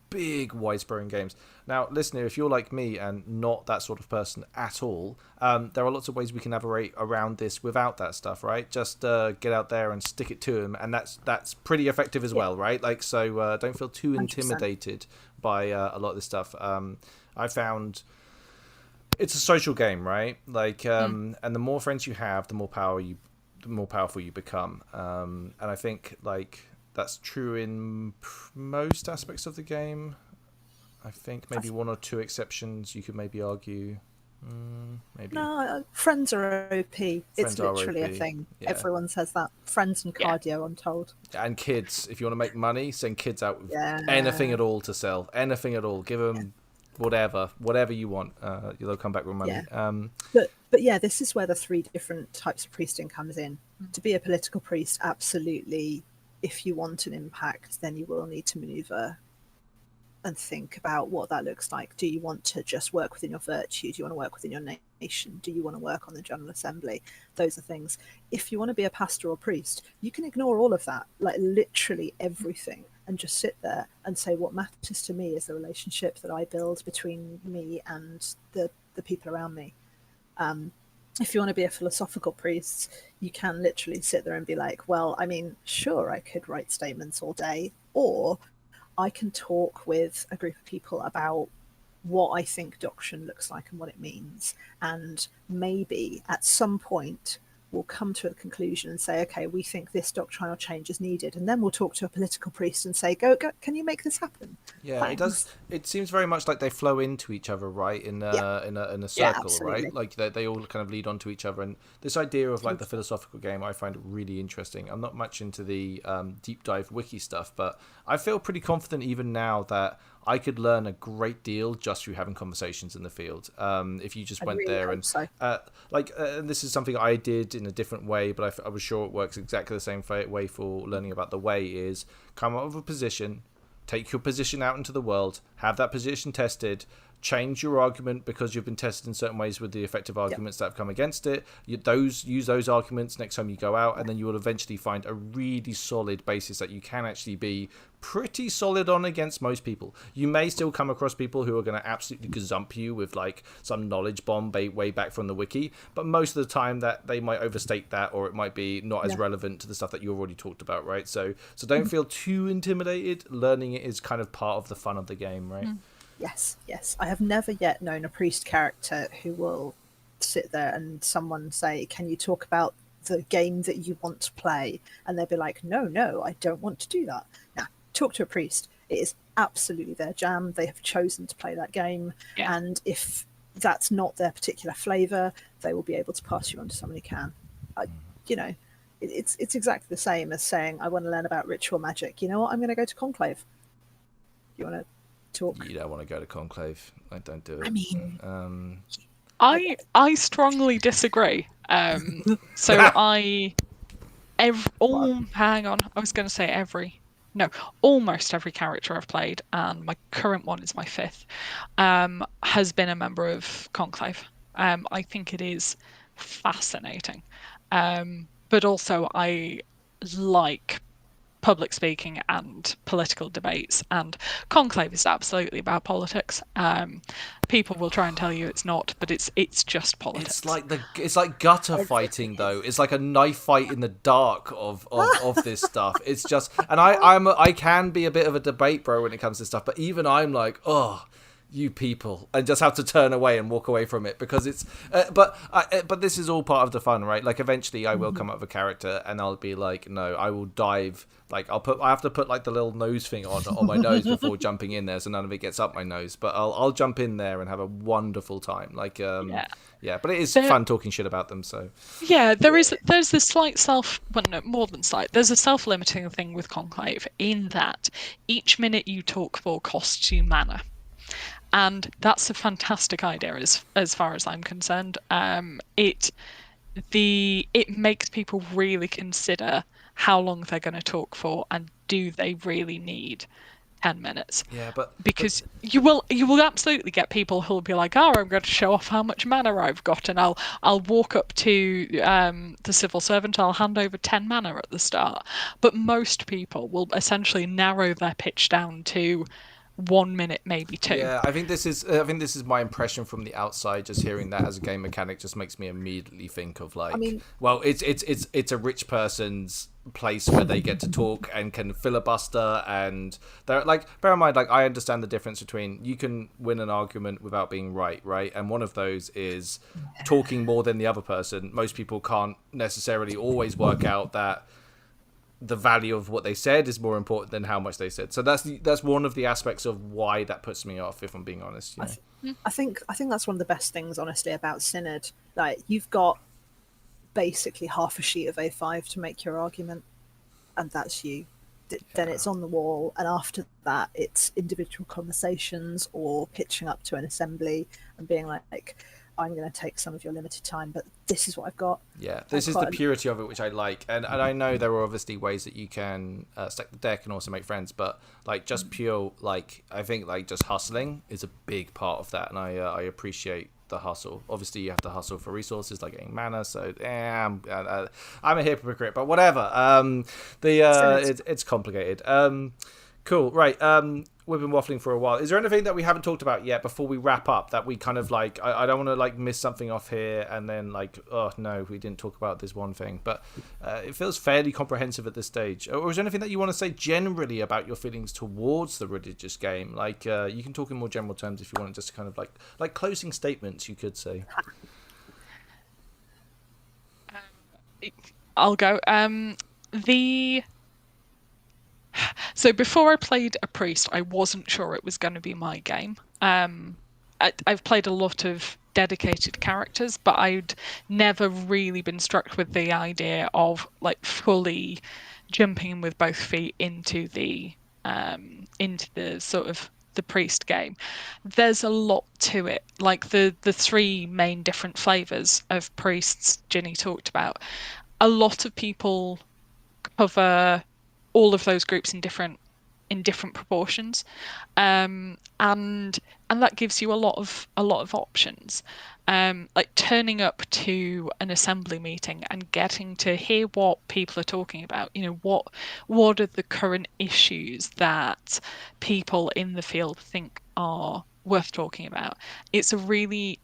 big wide-spreading games. Now, listener, if you're like me and not that sort of person at all, there are lots of ways we can navigate around this without that stuff, right? Just get out there and stick it to them, and that's pretty effective as well, right? Like, so don't feel too 100%. intimidated by a lot of this stuff. I found it's a social game, right? Like, and the more friends you have, the more powerful you become. And I think like that's true in most aspects of the game. I think maybe one or two exceptions you could maybe argue. Maybe. No, friends are OP. It's literally a thing. Yeah. Everyone says that. Friends and cardio, I'm told. And kids. If you want to make money, send kids out with anything at all to sell. Anything at all. Give them whatever you want. They'll come back with money. Yeah. But yeah, this is where the three different types of priesting comes in. To be a political priest, absolutely. If you want an impact, then you will need to maneuver and think about what that looks like. Do you want to just work within your virtue? Do you want to work within your nation? Do you want to work on the General Assembly? Those are things. If you want to be a pastor or priest, you can ignore all of that, like literally everything, and just sit there and say, what matters to me is the relationship that I build between me and the people around me. If you want to be a philosophical priest, you can literally sit there and be like, well, I mean, sure, I could write statements all day, or I can talk with a group of people about what I think doctrine looks like and what it means. And maybe at some point we'll come to a conclusion and say, okay, we think this doctrinal change is needed. And then we'll talk to a political priest and say, go, can you make this happen? Yeah, Thanks. It does. It seems very much like they flow into each other, right? In a circle, right? Like they all kind of lead onto each other. And this idea of like the philosophical game, I find really interesting. I'm not much into the deep dive wiki stuff, but I feel pretty confident even now that I could learn a great deal just through having conversations in the field. If you just I went really there hope and so. and this is something I did in a different way, but I was sure it works exactly the same way for learning about the way, is come up with a position, take your position out into the world, have that position tested, change your argument because you've been tested in certain ways with the effective arguments that have come against it. Use those arguments next time you go out, and then you will eventually find a really solid basis that you can actually be pretty solid on against most people. You may still come across people who are going to absolutely gazump you with like some knowledge bomb way back from the wiki, but most of the time that they might overstate that, or it might be not as relevant to the stuff that you've already talked about, right? So don't feel too intimidated. Learning it is kind of part of the fun of the game, right? Yes. I have never yet known a priest character who will sit there and someone say, "Can you talk about the game that you want to play?" And they'll be like, "No, I don't want to do that." Now, talk to a priest. It is absolutely their jam. They have chosen to play that game. Yeah. And if that's not their particular flavour, they will be able to pass you on to someone who can. It's exactly the same as saying, "I want to learn about ritual magic." You know what? I'm going to go to Conclave. You want to talk? You don't want to go to Conclave. I don't do it. I mean, I strongly disagree. So hang on, I was going to say almost every character I've played, and my current one is my 5th, has been a member of Conclave. I think it is fascinating, but also I like public speaking and political debates, and Conclave is absolutely about politics. People will try and tell you it's not, but it's just politics. It's like gutter fighting though. It's like a knife fight in the dark of this stuff. It's just, and I can be a bit of a debate bro when it comes to stuff, but even I'm like, oh, you people, and just have to turn away and walk away from it because it's but this is all part of the fun, right? Like eventually I will come up with a character and I'll be like, no, I will dive, like I have to put like the little nose thing on my nose before jumping in there so none of it gets up my nose, but I'll jump in there and have a wonderful time, like but it is fun talking shit about them. So there's this slight more than slight, there's a self-limiting thing with Conclave in that each minute you talk for costs you mana. And that's a fantastic idea as far as I'm concerned. It makes people really consider how long they're going to talk for, and do they really need 10 minutes? Yeah, because you will absolutely get people who'll be like, "Oh, I'm going to show off how much mana I've got, and I'll walk up to the civil servant, I'll hand over 10 mana at the start." But most people will essentially narrow their pitch down to 1 minute, maybe 2. Yeah, I think this is my impression from the outside. Just hearing that as a game mechanic just makes me immediately think of like, it's a rich person's place where they get to talk and can filibuster, and they're like, bear in mind, like I understand the difference between you can win an argument without being right, and one of those is talking more than the other person. Most people can't necessarily always work out that the value of what they said is more important than how much they said. So that's one of the aspects of why that puts me off, if I'm being honest. I think that's one of the best things, honestly, about Synod. Like, you've got basically half a sheet of A5 to make your argument, and that's you. Then it's on the wall, and after that it's individual conversations or pitching up to an assembly and being like, "I'm going to take some of your limited time, but this is what I've got." Yeah, this is the purity of it, which I like. And I know there are obviously ways that you can stack the deck and also make friends, but like just pure, like I think like just hustling is a big part of that, and I appreciate the hustle. Obviously, you have to hustle for resources like getting mana. So I'm a hypocrite, but whatever. It's complicated. Cool. Right. We've been waffling for a while. Is there anything that we haven't talked about yet before we wrap up that we kind of like, I don't want to like miss something off here and then like, oh no, we didn't talk about this one thing, but it feels fairly comprehensive at this stage. Or is there anything that you want to say generally about your feelings towards the religious game? Like you can talk in more general terms if you want, just to kind of like closing statements, you could say. I'll go. So before I played a priest, I wasn't sure it was going to be my game. I've played a lot of dedicated characters, but I'd never really been struck with the idea of like fully jumping with both feet into the sort of the priest game. There's a lot to it. Like the three main different flavors of priests Ginny talked about. A lot of people cover all of those groups in different proportions, and that gives you a lot of options. Like turning up to an assembly meeting and getting to hear what people are talking about. You know, what are the current issues that people in the field think are worth talking about. It's a really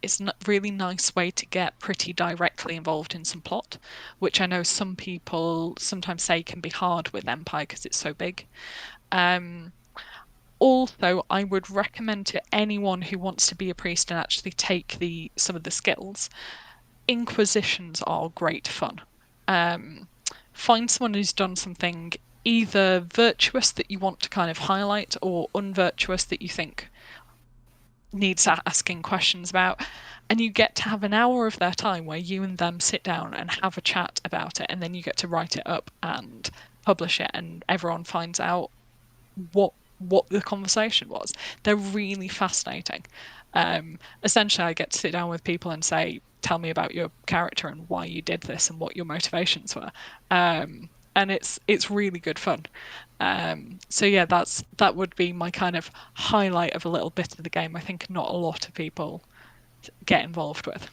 nice way to get pretty directly involved in some plot, which I know some people sometimes say can be hard with Empire because it's so big. Also, I would recommend to anyone who wants to be a priest and actually take some of the skills, Inquisitions are great fun. Find someone who's done something either virtuous that you want to kind of highlight or unvirtuous that you think needs asking questions about, and you get to have an hour of their time where you and them sit down and have a chat about it, and then you get to write it up and publish it, and everyone finds out what the conversation was. They're really fascinating. Essentially, I get to sit down with people and say, tell me about your character and why you did this and what your motivations were. And it's really good fun. So yeah, that would be my kind of highlight of a little bit of the game. I think not a lot of people get involved with.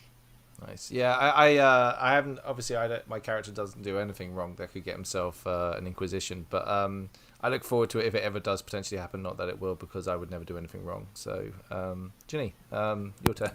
Nice. Yeah, I haven't. Obviously, my character doesn't do anything wrong that could get himself an Inquisition. But I look forward to it if it ever does potentially happen. Not that it will, because I would never do anything wrong. So, Ginny, your turn.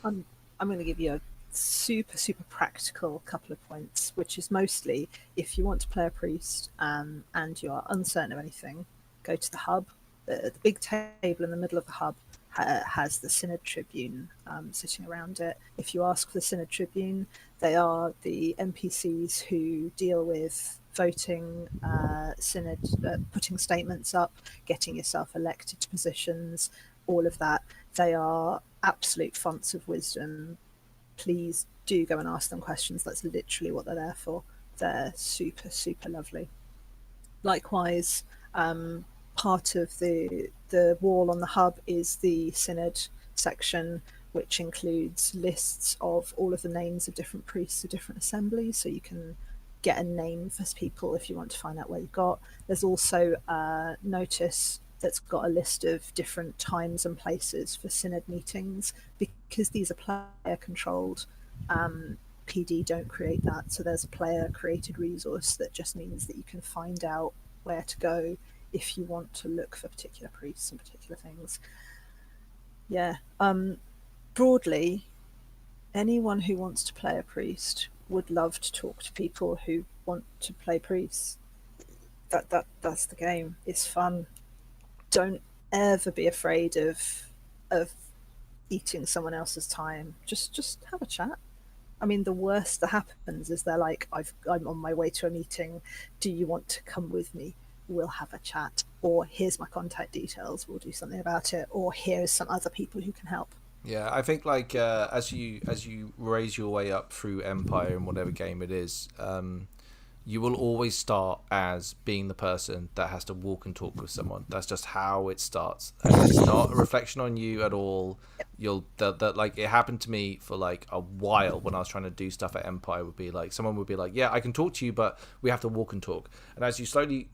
I'm going to give you a super practical couple of points, which is mostly if you want to play a priest and you are uncertain of anything, go to the hub. The big table in the middle of the hub has the Synod Tribune sitting around it. If you ask for the Synod Tribune, they are the NPCs who deal with voting, Synod, putting statements up, getting yourself elected to positions, all of that. They are absolute fonts of wisdom. Please do go and ask them questions. That's literally what they're there for. They're super lovely. Likewise, part of the wall on the hub is the Synod section, which includes lists of all of the names of different priests of different assemblies, so you can get a name for people if you want to find out where you've got. There's also a notice that's got a list of different times and places for Synod meetings, because these are player controlled. PD don't create that, so there's a player created resource that just means that you can find out where to go if you want to look for particular priests and particular things. Yeah. Broadly, anyone who wants to play a priest would love to talk to people who want to play priests. That's the game. It's fun. Don't ever be afraid of eating someone else's time. Just have a chat. I mean, the worst that happens is they're like, I'm on my way to a meeting. Do you want to come with me? We'll have a chat. Or here's my contact details. We'll do something about it. Or here's some other people who can help. Yeah, I think like as you raise your way up through Empire in whatever game it is, you will always start as being the person that has to walk and talk with someone. That's just how it starts. And it's not a reflection on you at all. Like it happened to me for like a while when I was trying to do stuff at Empire. Would be like someone would be like, yeah, I can talk to you, but we have to walk and talk. And as you slowly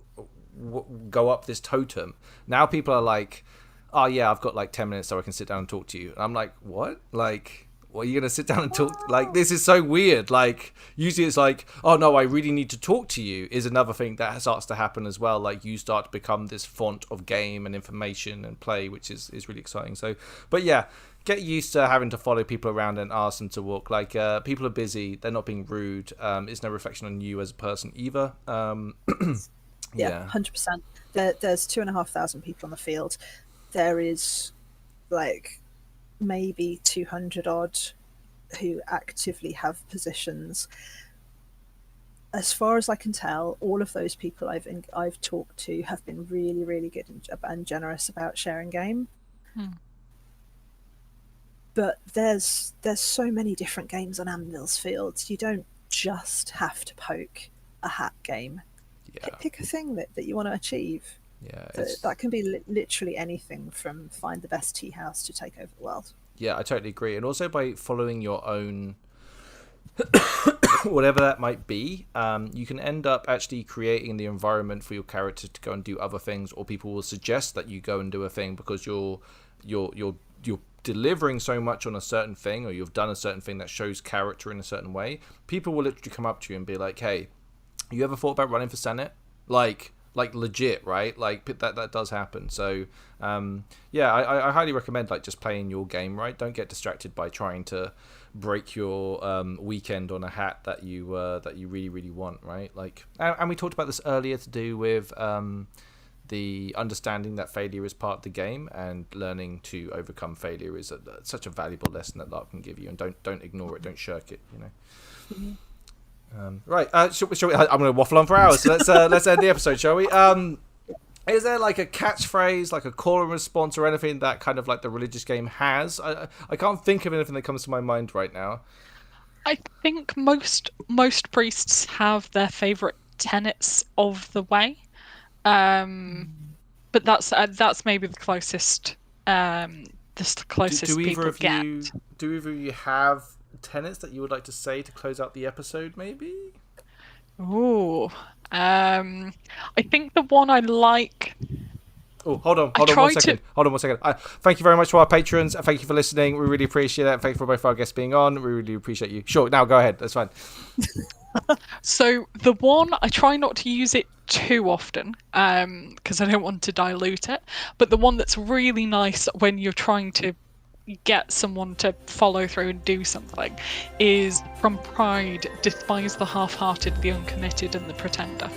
go up this totem, now people are like, oh yeah, I've got like 10 minutes so I can sit down and talk to you. And I'm like, what? Like, what, are you going to sit down and talk? Like, this is so weird. Like, usually it's like, oh no, I really need to talk to you is another thing that starts to happen as well. Like, you start to become this font of game and information and play, which is really exciting. So, but yeah, get used to having to follow people around and ask them to walk. Like, people are busy. They're not being rude. It's no reflection on you as a person either. Yeah, 100%. There's 2,500 people on the field. There is like maybe 200 odd who actively have positions. As far as I can tell, all of those people I've talked to have been really good and generous about sharing game. But there's so many different games on Anvil's fields. You don't just have to poke a hat game. Yeah. Pick a thing that you want to achieve. Yeah, That can be literally anything from find the best tea house to take over the world. Yeah, I totally agree. And also by following your own, whatever that might be, you can end up actually creating the environment for your character to go and do other things, or people will suggest that you go and do a thing because you're delivering so much on a certain thing, or you've done a certain thing that shows character in a certain way. People will literally come up to you and be like, "Hey, you ever thought about running for Senate?" Like legit, right? Like that does happen. So yeah, I highly recommend like just playing your game, right? Don't get distracted by trying to break your weekend on a hat that you really really want, right? Like, and we talked about this earlier to do with the understanding that failure is part of the game, and learning to overcome failure is such a valuable lesson that LARP can give you, and don't ignore it, don't shirk it, you know. Mm-hmm. Right, shall we, I'm going to waffle on for hours, so let's end the episode, shall we? Is there like a catchphrase, like a call and response, or anything that kind of like the religious game has? I can't think of anything that comes to my mind right now. I think most priests have their favourite tenets of the way, but that's maybe the closest people get. Do either of you have tenets that you would like to say to close out the episode, maybe? Ooh, I think the one I like. Oh, hold on one second. Thank you very much to our patrons. Thank you for listening. We really appreciate it. Thank you for both our guests being on. We really appreciate you. Sure, now go ahead. That's fine. So the one, I try not to use it too often because I don't want to dilute it. But the one that's really nice when you're trying to get someone to follow through and do something is from Pride: despise the half-hearted, the uncommitted, and the pretender.